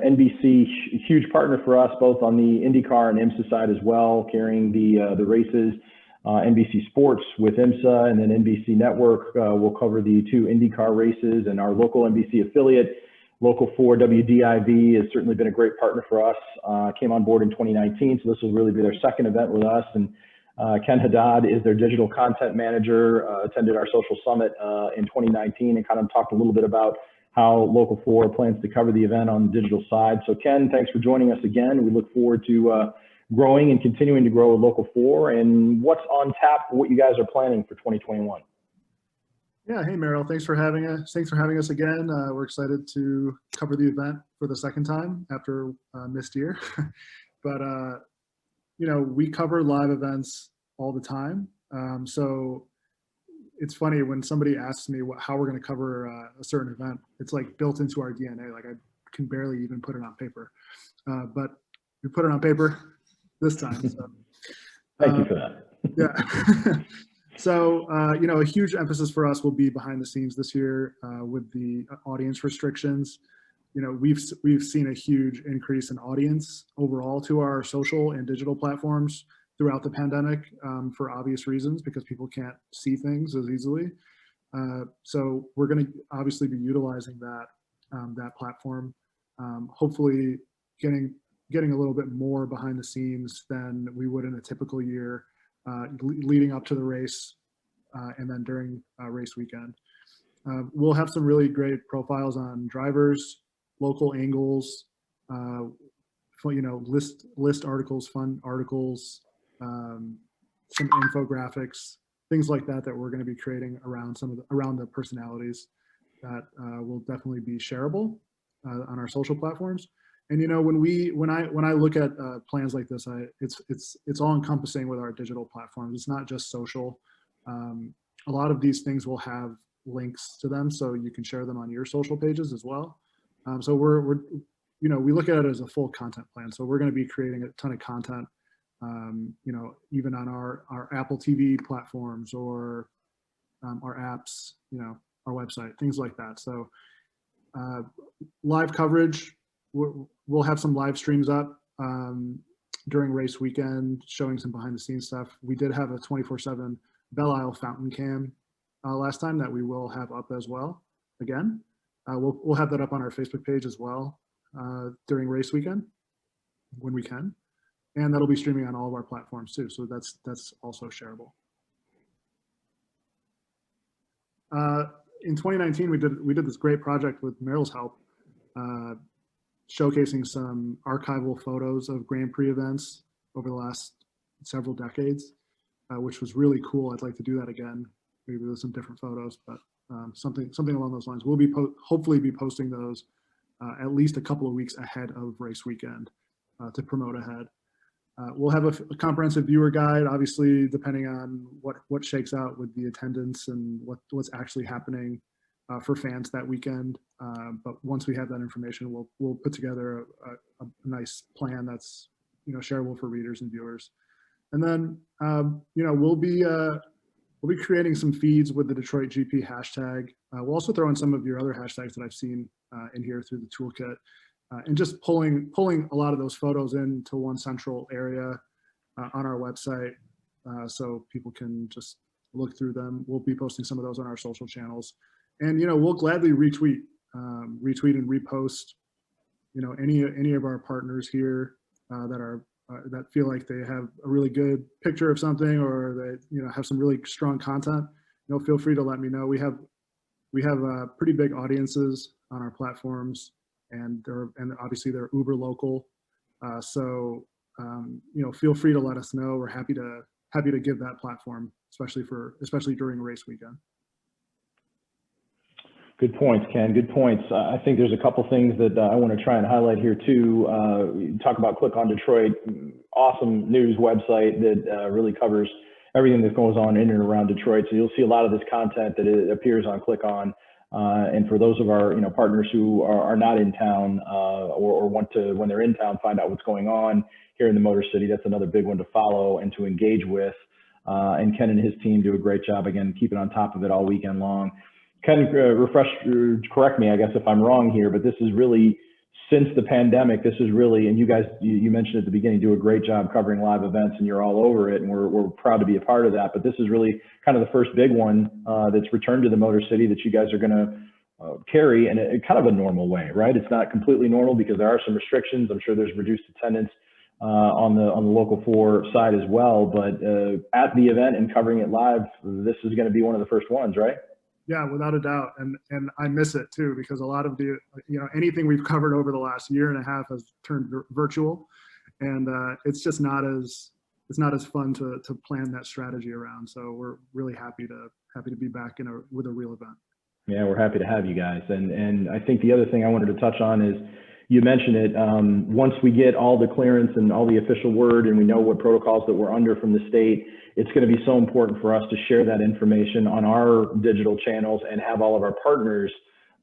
NBC, huge partner for us, both on the INDYCAR and IMSA side as well, carrying the races. NBC Sports with IMSA, and then NBC Network will cover the 2 INDYCAR races, and our local NBC affiliate, Local 4 WDIV, has certainly been a great partner for us. Came on board in 2019, so this will really be their second event with us. And Ken Haddad is their digital content manager, attended our social summit in 2019 and kind of talked a little bit about how Local 4 plans to cover the event on the digital side. So Ken, thanks for joining us again. We look forward to growing and continuing to grow with Local 4, and what's on tap for what you guys are planning for 2021. Yeah, hey Merrill, thanks for having us. Thanks for having us again. We're excited to cover the event for the second time after a missed year. But we cover live events all the time. So it's funny when somebody asks me how we're going to cover a certain event. It's like built into our DNA. Like I can barely even put it on paper, but we put it on paper this time. So, thank you for that. Yeah. So, a huge emphasis for us will be behind the scenes this year with the audience restrictions. We've seen a huge increase in audience overall to our social and digital platforms throughout the pandemic for obvious reasons, because people can't see things as easily. So we're going to obviously be utilizing that platform, hopefully getting a little bit more behind the scenes than we would in a typical year, leading up to the race and then during race weekend. We'll have some really great profiles on drivers, local angles, list articles, fun articles, some infographics, things like that we're going to be creating around around the personalities that will definitely be shareable on our social platforms. And when I look at plans like this, it's all encompassing with our digital platforms. It's not just social. A lot of these things will have links to them, so you can share them on your social pages as well. So we look at it as a full content plan. So we're going to be creating a ton of content, even on our Apple TV platforms or our apps, our website, things like that. So live coverage. We'll have some live streams up during race weekend, showing some behind the scenes stuff. We did have a 24/7 Belle Isle fountain cam last time that we will have up as well. Again, we'll have that up on our Facebook page as well during race weekend when we can, and that'll be streaming on all of our platforms too. So that's also shareable. In 2019, we did this great project with Merrill's help. Showcasing some archival photos of Grand Prix events over the last several decades, which was really cool. I'd like to do that again, maybe with some different photos, but something along those lines. We'll be hopefully be posting those at least a couple of weeks ahead of race weekend to promote ahead. We'll have a comprehensive viewer guide, obviously, depending on what shakes out with the attendance and what's actually happening for fans that weekend. But once we have that information, we'll put together a nice plan that's shareable for readers and viewers. And then we'll be we'll be creating some feeds with the DetroitGP hashtag. We'll also throw in some of your other hashtags that I've seen in here through the toolkit, and just pulling a lot of those photos into one central area on our website, so people can just look through them. We'll be posting some of those on our social channels, and we'll gladly retweet and repost any of our partners here that feel like they have a really good picture of something, or they have some really strong content. Feel free to let me know. We have pretty big audiences on our platforms, and obviously they're uber local. So feel free to let us know. We're happy to give that platform, especially during race weekend. Good points, Ken. Good points. I think there's a couple things that I want to try and highlight here too. Talk about Click on Detroit, awesome news website that really covers everything that goes on in and around Detroit. So you'll see a lot of this content that it appears on Click On. And for those of our partners who are not in town or want to, when they're in town, find out what's going on here in the Motor City, that's another big one to follow and to engage with. And Ken and his team do a great job, again, keeping on top of it all weekend long. Ken, correct me, I guess, if I'm wrong here, but this is really, since the pandemic, this is really, and you guys, you mentioned at the beginning, do a great job covering live events, and you're all over it, and we're proud to be a part of that. But this is really kind of the first big one that's returned to the Motor City that you guys are going to carry in a kind of a normal way, right? It's not completely normal because there are some restrictions. I'm sure there's reduced attendance on the Local 4 side as well. But at the event and covering it live, this is going to be one of the first ones, right? Yeah, without a doubt. And I miss it too, because a lot of the, anything we've covered over the last year and a half has turned virtual, and it's just not as fun to plan that strategy around. So we're really happy to be back with a real event. Yeah, we're happy to have you guys. And I think the other thing I wanted to touch on is, you mentioned it, once we get all the clearance and all the official word and we know what protocols that we're under from the state, it's going to be so important for us to share that information on our digital channels and have all of our partners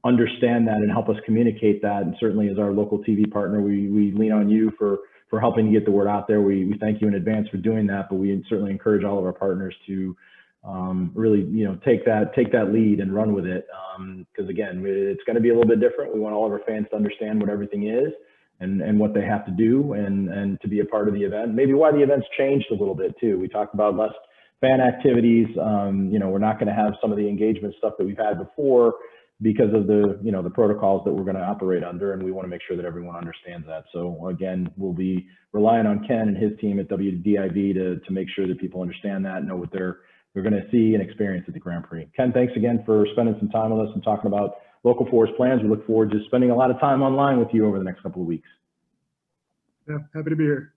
understand that and help us communicate that. And certainly as our local TV partner, we lean on you for helping to get the word out there. We thank you in advance for doing that, but we certainly encourage all of our partners to really, take that lead and run with it. Because again, it's going to be a little bit different. We want all of our fans to understand what everything is and what they have to do and to be a part of the event. Maybe why the event's changed a little bit too. We talked about less fan activities. We're not going to have some of the engagement stuff that we've had before because of the protocols that we're going to operate under, and we want to make sure that everyone understands that. So again, we'll be relying on Ken and his team at WDIV to make sure that people understand that, know what they're going to see and experience at the Grand Prix. Ken, thanks again for spending some time with us and talking about Local 4's plans. We look forward to spending a lot of time online with you over the next couple of weeks. Yeah, happy to be here.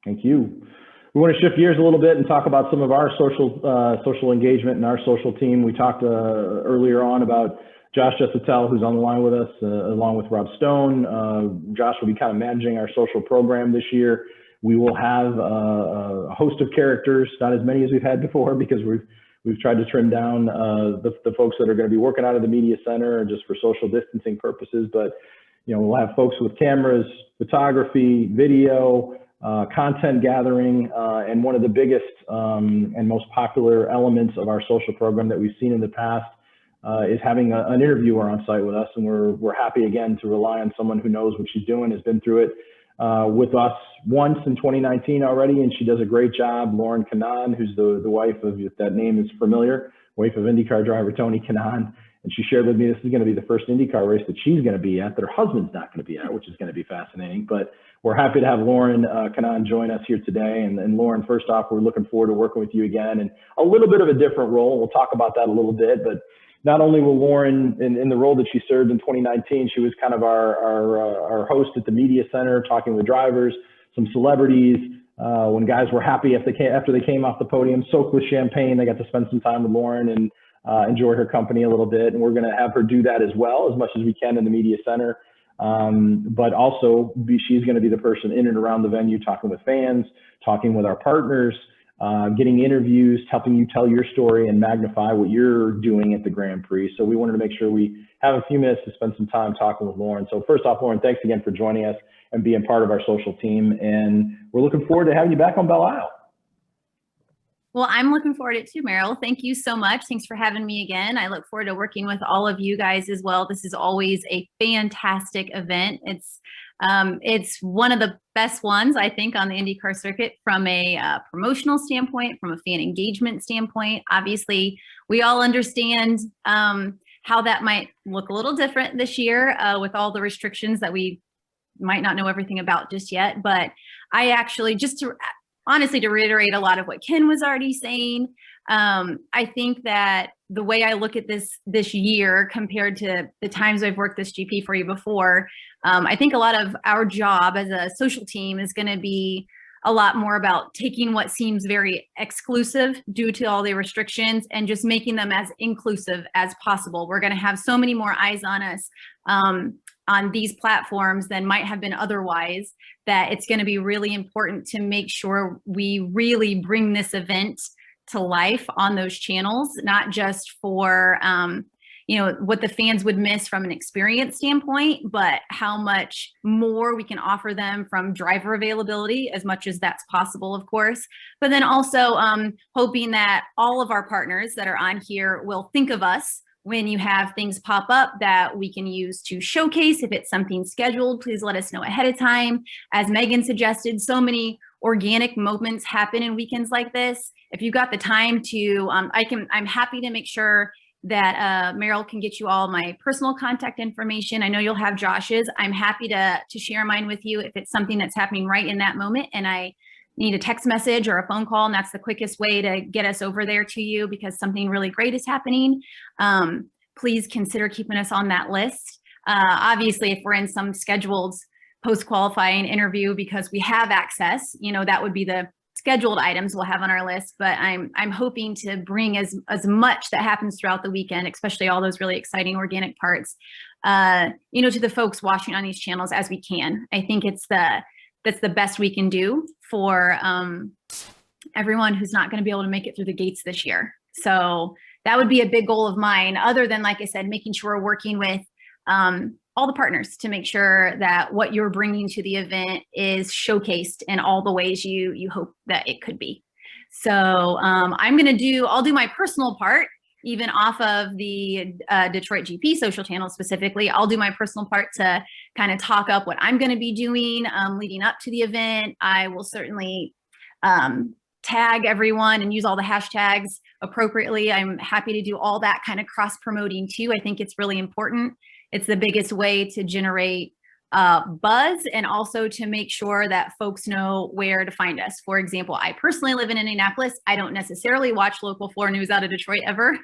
Thank you. We want to shift gears a little bit and talk about some of our social engagement and our social team. We talked earlier on about Josh Jessitel, who's on the line with us, along with Rob Stone. Josh will be kind of managing our social program this year. We will have a host of characters, not as many as we've had before, because we've tried to trim down the folks that are going to be working out of the media center just for social distancing purposes. But we'll have folks with cameras, photography, video, content gathering, and one of the biggest and most popular elements of our social program that we've seen in the past is having an interviewer on site with us. And we're happy again to rely on someone who knows what she's doing, has been through it with us once in 2019 already, and she does a great job. Lauren Kanaan, who's the wife of, if that name is familiar, wife of INDYCAR driver Tony Kanaan, and she shared with me this is going to be the first INDYCAR race that she's going to be at, that her husband's not going to be at, which is going to be fascinating. But we're happy to have Lauren Kanaan join us here today. And Lauren, first off, we're looking forward to working with you again in a little bit of a different role. We'll talk about that a little bit, but not only will Lauren, in the role that she served in 2019, she was kind of our host at the media center, talking with drivers, some celebrities. When guys were happy after they came off the podium, soaked with champagne, they got to spend some time with Lauren and enjoy her company a little bit. And we're going to have her do that as well, as much as we can in the media center. But also, she's going to be the person in and around the venue, talking with fans, talking with our partners, getting interviews, helping you tell your story and magnify what you're doing at the Grand Prix. So we wanted to make sure we have a few minutes to spend some time talking with Lauren. So first off, Lauren, thanks again for joining us and being part of our social team. And we're looking forward to having you back on Belle Isle. Well, I'm looking forward to it too, Meryl. Thank you so much. Thanks for having me again. I look forward to working with all of you guys as well. This is always a fantastic event. It's one of the best ones, I think, on the IndyCar circuit from a promotional standpoint, from a fan engagement standpoint. Obviously, we all understand how that might look a little different this year with all the restrictions that we might not know everything about just yet. But I actually, honestly, to reiterate a lot of what Ken was already saying, I think that the way I look at this year compared to the times I've worked this GP for you before, I think a lot of our job as a social team is going to be a lot more about taking what seems very exclusive due to all the restrictions and just making them as inclusive as possible. We're going to have so many more eyes on us on these platforms than might have been otherwise, that it's going to be really important to make sure we really bring this event to life on those channels, not just for what the fans would miss from an experience standpoint, but how much more we can offer them from driver availability, as much as that's possible, of course. But then also hoping that all of our partners that are on here will think of us when you have things pop up that we can use to showcase. If it's something scheduled, please let us know ahead of time. As Megan suggested, so many organic moments happen in weekends like this. If you've got the time to, I'm happy to make sure that Meryl can get you all my personal contact information. I know you'll have Josh's. I'm happy to share mine with you if it's something that's happening right in that moment and I need a text message or a phone call, and that's the quickest way to get us over there to you because something really great is happening. Please consider keeping us on that list. Obviously, if we're in some scheduled post-qualifying interview because we have access, that would be the scheduled items we'll have on our list. But I'm hoping to bring as much that happens throughout the weekend, especially all those really exciting organic parts, to the folks watching on these channels as we can. I think that's the best we can do for everyone who's not going to be able to make it through the gates this year. So that would be a big goal of mine, other than, like I said, making sure we're working with all the partners to make sure that what you're bringing to the event is showcased in all the ways you hope that it could be. So I'll do my personal part, even off of the DetroitGP social channel specifically. I'll do my personal part to kind of talk up what I'm going to be doing leading up to the event. I will certainly tag everyone and use all the hashtags appropriately. I'm happy to do all that kind of cross promoting too. I think it's really important. It's the biggest way to generate buzz and also to make sure that folks know where to find us. For example, I personally live in Indianapolis. I don't necessarily watch local floor news out of Detroit ever,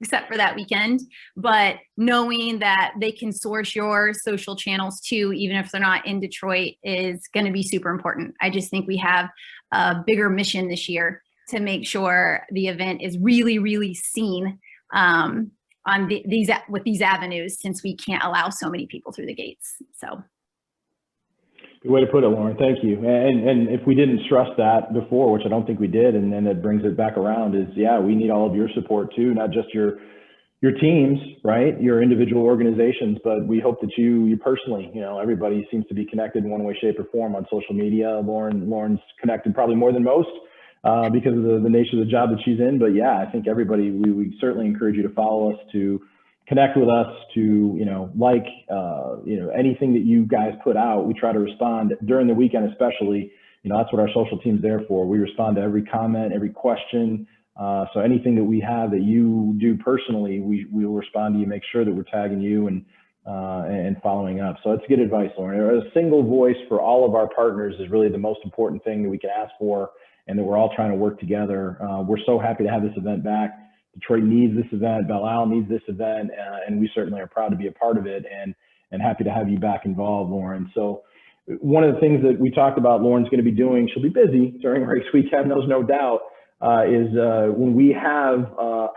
except for that weekend, but knowing that they can source your social channels too, even if they're not in Detroit, is going to be super important. I just think we have a bigger mission this year to make sure the event is really, really seen with these avenues, since we can't allow so many people through the gates. So good way to put it, Lauren. Thank you. And if we didn't stress that before, which I don't think we did, and then it brings it back around, is we need all of your support too, not just your teams, right? Your individual organizations, but we hope that you personally, everybody seems to be connected in one way, shape, or form on social media. Lauren's connected probably more than most because of the nature of the job that she's in. But I think everybody, we certainly encourage you to follow us, to connect with us, to anything that you guys put out. We try to respond during the weekend, especially. That's what our social team's there for. We respond to every comment, every question. So anything that we have that you do personally, we will respond to you, make sure that we're tagging you and following up. So that's good advice, Lauren. A single voice for all of our partners is really the most important thing that we can ask for, and that we're all trying to work together. We're so happy to have this event back. Detroit needs this event. Belle Isle needs this event, and we certainly are proud to be a part of it, and happy to have you back involved, Lauren. So one of the things that we talked about Lauren's going to be doing, she'll be busy during race weekend, there's no doubt, is when we have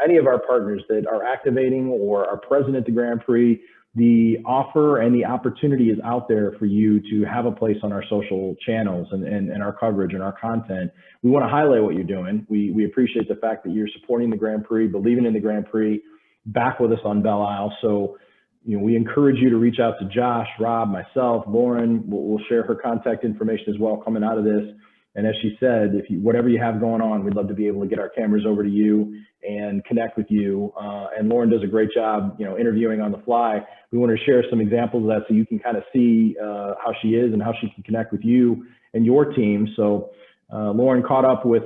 any of our partners that are activating or are present at the Grand Prix, the offer and the opportunity is out there for you to have a place on our social channels and our coverage and our content. We want to highlight what you're doing. We appreciate the fact that you're supporting the Grand Prix, believing in the Grand Prix, back with us on Belle Isle. So, we encourage you to reach out to Josh, Rob, myself, Lauren. We'll share her contact information as well coming out of this. And as she said, if you, whatever you have going on, we'd love to be able to get our cameras over to you and connect with you. And Lauren does a great job, you know, interviewing on the fly. We want to share some examples of that so you can kind of see how she is and how she can connect with you and your team. So Lauren caught up with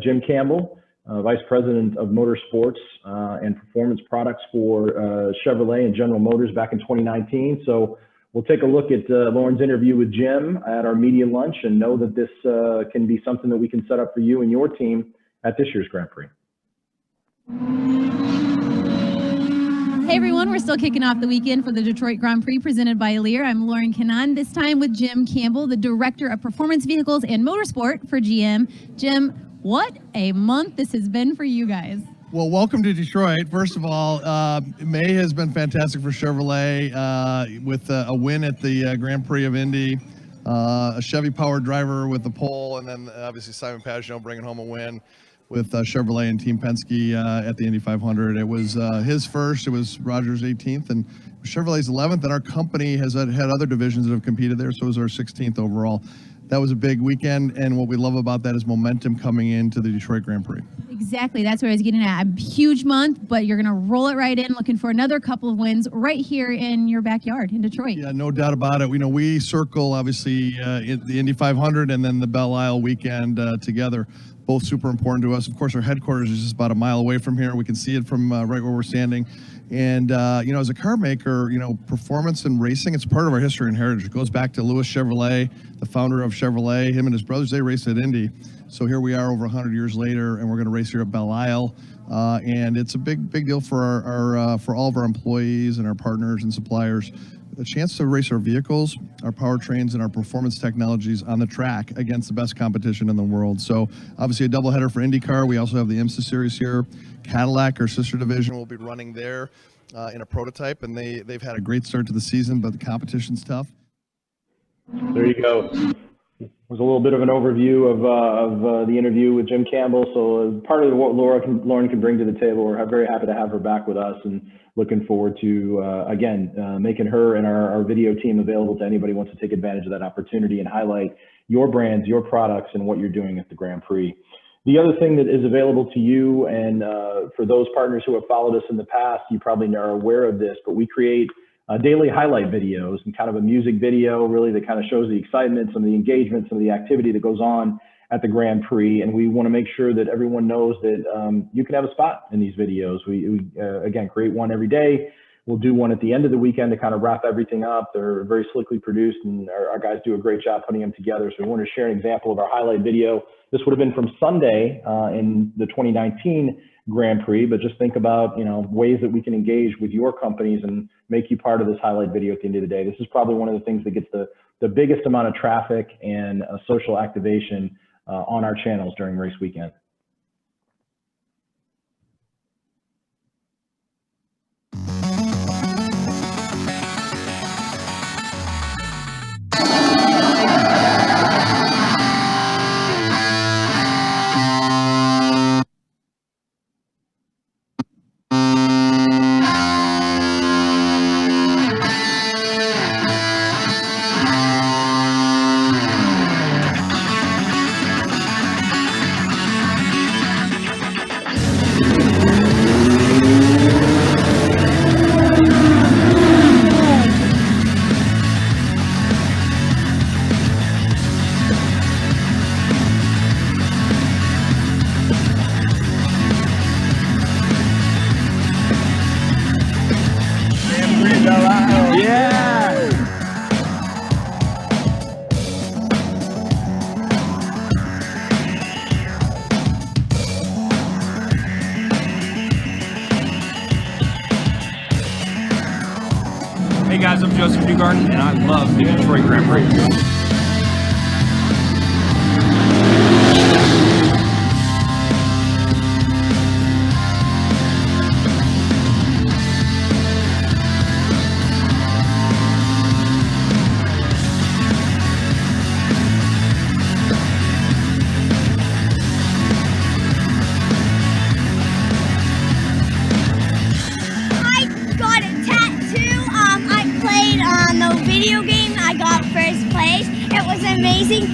Jim Campbell, Vice President of Motorsports and Performance Products for Chevrolet and General Motors back in 2019. So we'll take a look at Lauren's interview with Jim at our media lunch and know that this can be something that we can set up for you and your team at this year's Grand Prix. Hey everyone, we're still kicking off the weekend for the Detroit Grand Prix presented by Lear. I'm Lauren Cannon, this time with Jim Campbell, the Director of Performance Vehicles and Motorsport for GM. Jim, what a month this has been for you guys. Well, welcome to Detroit. First of all, May has been fantastic for Chevrolet with a win at the Grand Prix of Indy, a Chevy-powered driver with the pole, and then obviously Simon Pagenaud bringing home a win with Chevrolet and Team Penske at the Indy 500. It was his first, it was Roger's 18th, and Chevrolet's 11th, and our company has had other divisions that have competed there, so it was our 16th overall. That was a big weekend, and what we love about that is momentum coming into the Detroit Grand Prix. Exactly, that's where I was getting at. A huge month, but you're gonna roll it right in, looking for another couple of wins right here in your backyard in Detroit. Yeah, no doubt about it. You know, we circle obviously the Indy 500 and then the Belle Isle weekend together. Both super important to us. Of course, our headquarters is just about a mile away from here. We can see it from right where we're standing. And, you know, as a car maker, you know, performance and racing, it's part of our history and heritage. It goes back to Louis Chevrolet, the founder of Chevrolet. Him and his brothers, they raced at Indy. So here we are over 100 years later, and we're going to race here at Belle Isle. And it's a big deal for for all of our employees and our partners and suppliers. A chance to race our vehicles, our powertrains, and our performance technologies on the track against the best competition in the world. So obviously a doubleheader for INDYCAR. We also have the IMSA series here. Cadillac, our sister division, will be running there in a prototype, and they've had a great start to the season, but the competition's tough. There you go. It was a little bit of an overview of the interview with Jim Campbell. So part of what Lauren can bring to the table, we're very happy to have her back with us, and looking forward to, again, making her and our video team available to anybody who wants to take advantage of that opportunity and highlight your brands, your products, and what you're doing at the Grand Prix. The other thing that is available to you, and for those partners who have followed us in the past, you probably are aware of this, but we create daily highlight videos and kind of a music video really that kind of shows the excitement, some of the engagement, some of the activity that goes on at the Grand Prix. And we want to make sure that everyone knows that you can have a spot in these videos. We again, create one every day. We'll do one at the end of the weekend to kind of wrap everything up. They're very slickly produced, and our guys do a great job putting them together. So we want to share an example of our highlight video. This would have been from Sunday in the 2019 Grand Prix, but just think about, you know, ways that we can engage with your companies and make you part of this highlight video at the end of the day. This is probably one of the things that gets the biggest amount of traffic and social activation on our channels during race weekend. Hey guys, I'm Joseph Newgarden, and I love the Detroit Grand Prix. Video game, I got first place. It was amazing.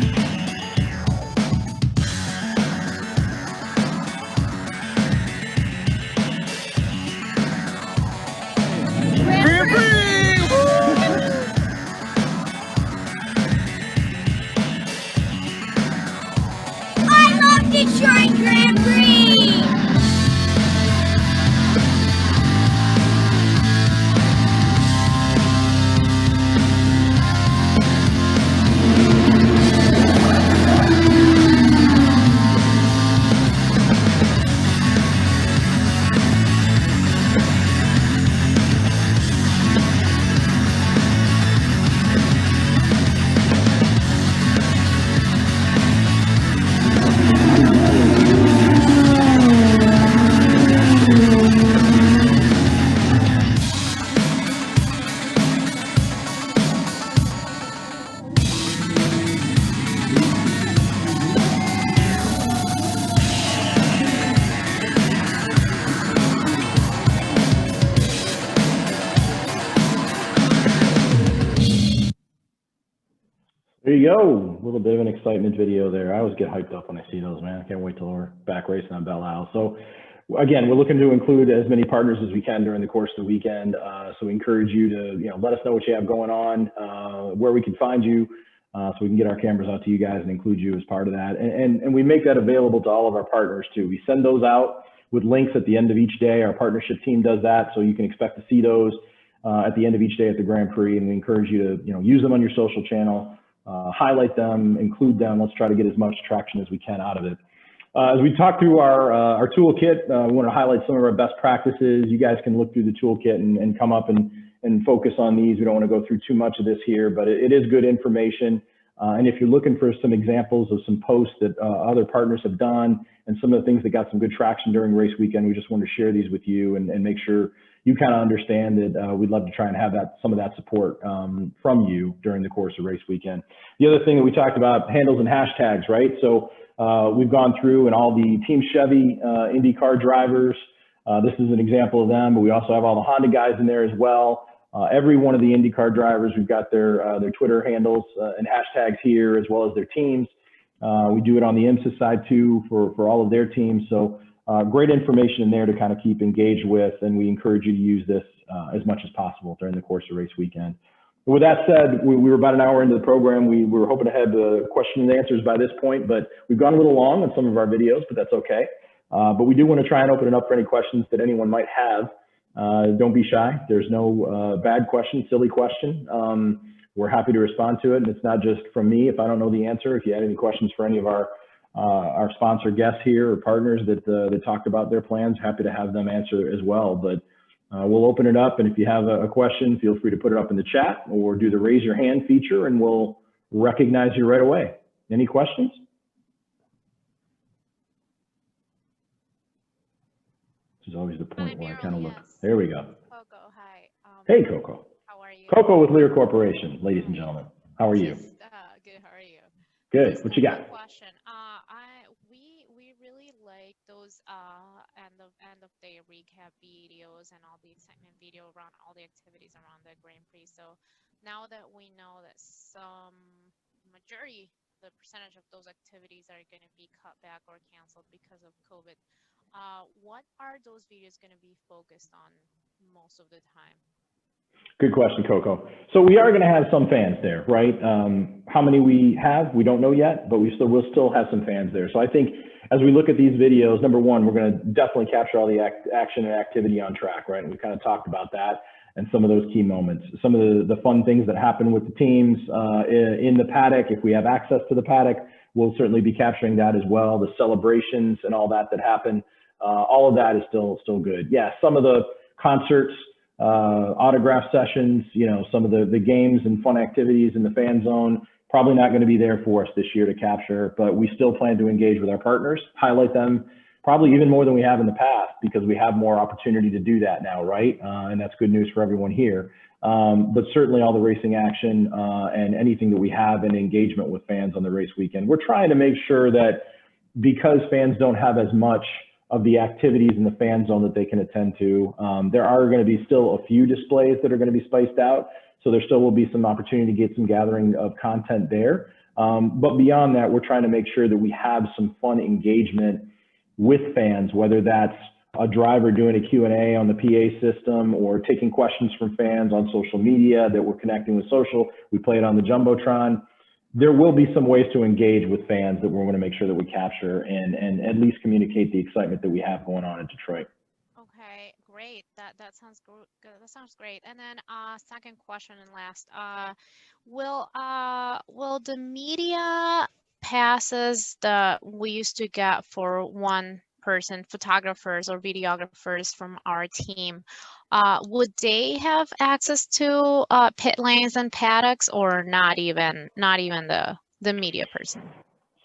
There you go. A little bit of an excitement video there. I always get hyped up when I see those, man. I can't wait till we're back racing on Belle Isle. So again, we're looking to include as many partners as we can during the course of the weekend. So we encourage you to, let us know what you have going on, where we can find you, so we can get our cameras out to you guys and include you as part of that. And we make that available to all of our partners too. We send those out with links at the end of each day. Our partnership team does that, so you can expect to see those at the end of each day at the Grand Prix. And we encourage you to, use them on your social channel. Highlight them, include them. Let's try to get as much traction as we can out of it. As we talk through our toolkit, we want to highlight some of our best practices. You guys can look through the toolkit and come up and focus on these. We don't want to go through too much of this here, but it is good information. And if you're looking for some examples of some posts that other partners have done and some of the things that got some good traction during race weekend, we just want to share these with you and make sure you kind of understand that we'd love to try and have some of that support from you during the course of race weekend. The other thing that we talked about, handles and hashtags, right? So we've gone through and all the Team Chevy IndyCar drivers. This is an example of them, but we also have all the Honda guys in there as well. Every one of the IndyCar drivers, we've got their Twitter handles and hashtags here, as well as their teams. We do it on the IMSA side too for all of their teams. So great information in there to kind of keep engaged with, and we encourage you to use this as much as possible during the course of race weekend. With that said, we were about an hour into the program. We were hoping to have the question and answers by this point, but we've gone a little long on some of our videos, but that's okay. But we do want to try and open it up for any questions that anyone might have. Don't be shy. There's no bad question, silly question. We're happy to respond to it. And it's not just from me if I don't know the answer. If you had any questions for any of our sponsor guests here or partners that talked about their plans, happy to have them answer as well. But we'll open it up. And if you have a question, feel free to put it up in the chat or do the raise your hand feature and we'll recognize you right away. Any questions? This is always the point where I kind of look. There we go. Coco, hi. Hey, Coco. How are you? Coco with Lear Corporation, ladies and gentlemen. How are you? Good. How are you? Good. What you got? Question. We really like those end of day recap videos and all the excitement video around all the activities around the Grand Prix. So now that we know that the percentage of those activities are going to be cut back or canceled because of COVID. What are those videos going to be focused on most of the time? Good question, Coco. So we are going to have some fans there, right? How many we have, we don't know yet, but we'll still have some fans there. So I think as we look at these videos, number one, we're going to definitely capture all the action and activity on track, right? And we kind of talked about that and some of those key moments. Some of the fun things that happen with the teams in the paddock. If we have access to the paddock, we'll certainly be capturing that as well. The celebrations and all that happen. All of that is still good. Yeah, some of the concerts, autograph sessions, some of the games and fun activities in the fan zone, probably not going to be there for us this year to capture, but we still plan to engage with our partners, highlight them probably even more than we have in the past because we have more opportunity to do that now, right? And that's good news for everyone here. But certainly all the racing action and anything that we have in engagement with fans on the race weekend. We're trying to make sure that because fans don't have as much of the activities in the fan zone that they can attend to, there are going to be still a few displays that are going to be spiced out. So there still will be some opportunity to get some gathering of content there. But beyond that, we're trying to make sure that we have some fun engagement with fans, whether that's a driver doing a Q&A on the PA system or taking questions from fans on social media that we're connecting with social. We play it on the Jumbotron. There will be some ways to engage with fans that we're going to make sure that we capture and at least communicate the excitement that we have going on in Detroit. Okay, great. That sounds good. That sounds great. And then second question and last, will the media passes that we used to get for one person, photographers or videographers from our team, would they have access to pit lanes and paddocks, or not even the media person?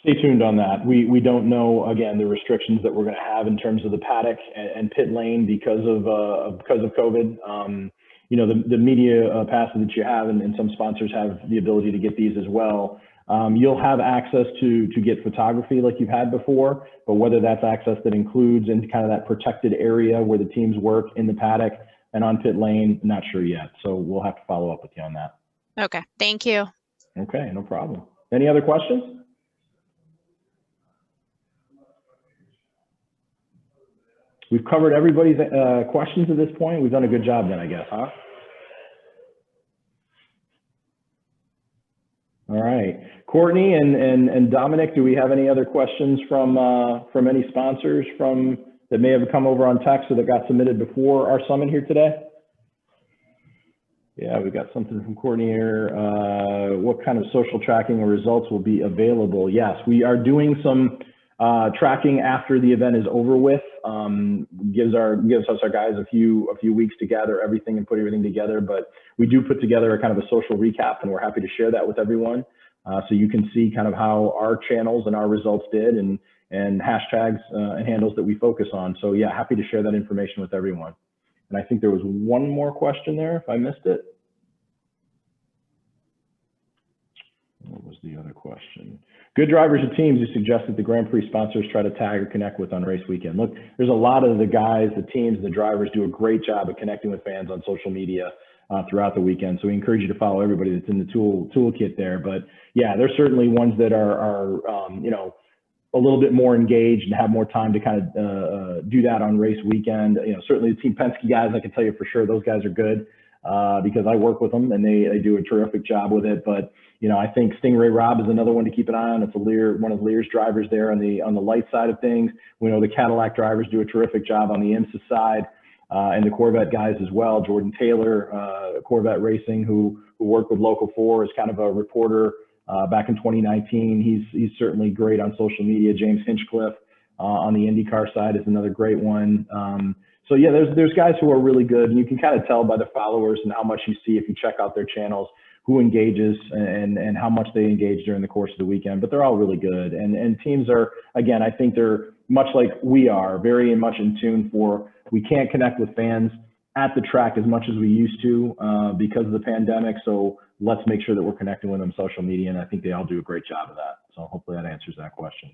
Stay tuned on that. We don't know, again, the restrictions that we're going to have in terms of the paddock and pit lane because of COVID. The media passes that you have, and some sponsors have the ability to get these as well. You'll have access to get photography like you've had before, but whether that's access that includes in kind of that protected area where the teams work in the paddock and on pit lane, not sure yet. So we'll have to follow up with you on that. Okay, thank you. Okay, no problem. Any other questions? We've covered everybody's questions at this point. We've done a good job then, I guess, huh? All right. Courtney and Dominic, do we have any other questions from any sponsors that may have come over on text or that got submitted before our summit here today? Yeah, we got something from Courtney here. What kind of social tracking or results will be available? Yes, we are doing some tracking after the event is over with. Gives us our guys a few weeks to gather everything and put everything together. But we do put together a kind of a social recap, and we're happy to share that with everyone, so you can see kind of how our channels and our results did, and hashtags and handles that we focus on. So yeah, happy to share that information with everyone. And I think there was one more question there, if I missed it. What was the other question? Good drivers and teams who suggest that the Grand Prix sponsors try to tag or connect with on race weekend. Look, there's a lot of the guys, the teams, the drivers do a great job of connecting with fans on social media throughout the weekend. So we encourage you to follow everybody that's in the toolkit there. But yeah, there's certainly ones that are you know, a little bit more engaged and have more time to kind of do that on race weekend. You know, certainly the Team Penske guys, I can tell you for sure, those guys are good because I work with them and they do a terrific job with it. But you know, I think Stingray Rob is another one to keep an eye on. It's a Lear, one of Lear's drivers there on the light side of things. We know the Cadillac drivers do a terrific job on the IMSA side, and the Corvette guys as well. Jordan Taylor, Corvette Racing, who worked with Local 4, is kind of a reporter back in 2019. He's certainly great on social media. James Hinchcliffe on the INDYCAR side is another great one. So yeah, there's guys who are really good, and you can kind of tell by the followers and how much you see if you check out their channels, who engages and how much they engage during the course of the weekend. But they're all really good, and teams are, again, I think they're much like we are, very much in tune for, we can't connect with fans at the track as much as we used to because of the pandemic. So let's make sure that we're connecting with them social media, and I think they all do a great job of that. So hopefully that answers that question.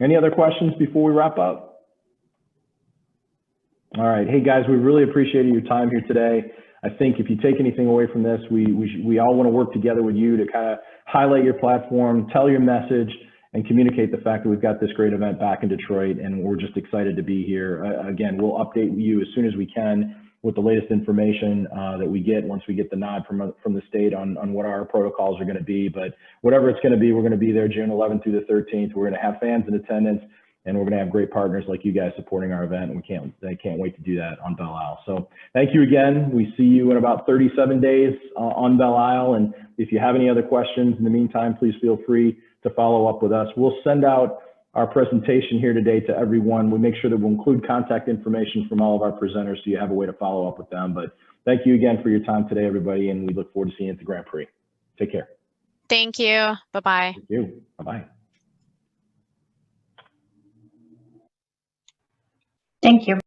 Any other questions before we wrap up? All right, hey guys, we really appreciated your time here today. I think if you take anything away from this, we all want to work together with you to kind of highlight your platform, tell your message, and communicate the fact that we've got this great event back in Detroit, and we're just excited to be here. Again, we'll update you as soon as we can with the latest information that we get once we get the nod from the state on what our protocols are going to be. But whatever it's going to be, we're going to be there June 11th through the 13th. We're going to have fans in attendance, and we're going to have great partners like you guys supporting our event. And I can't wait to do that on Belle Isle. So thank you again. We see you in about 37 days on Belle Isle. And if you have any other questions in the meantime, please feel free to follow up with us. We'll send out our presentation here today to everyone. We make sure that we'll include contact information from all of our presenters so you have a way to follow up with them. But thank you again for your time today, everybody, and we look forward to seeing you at the Grand Prix. Take care. Thank you. Bye-bye. Thank you. Bye-bye. Thank you.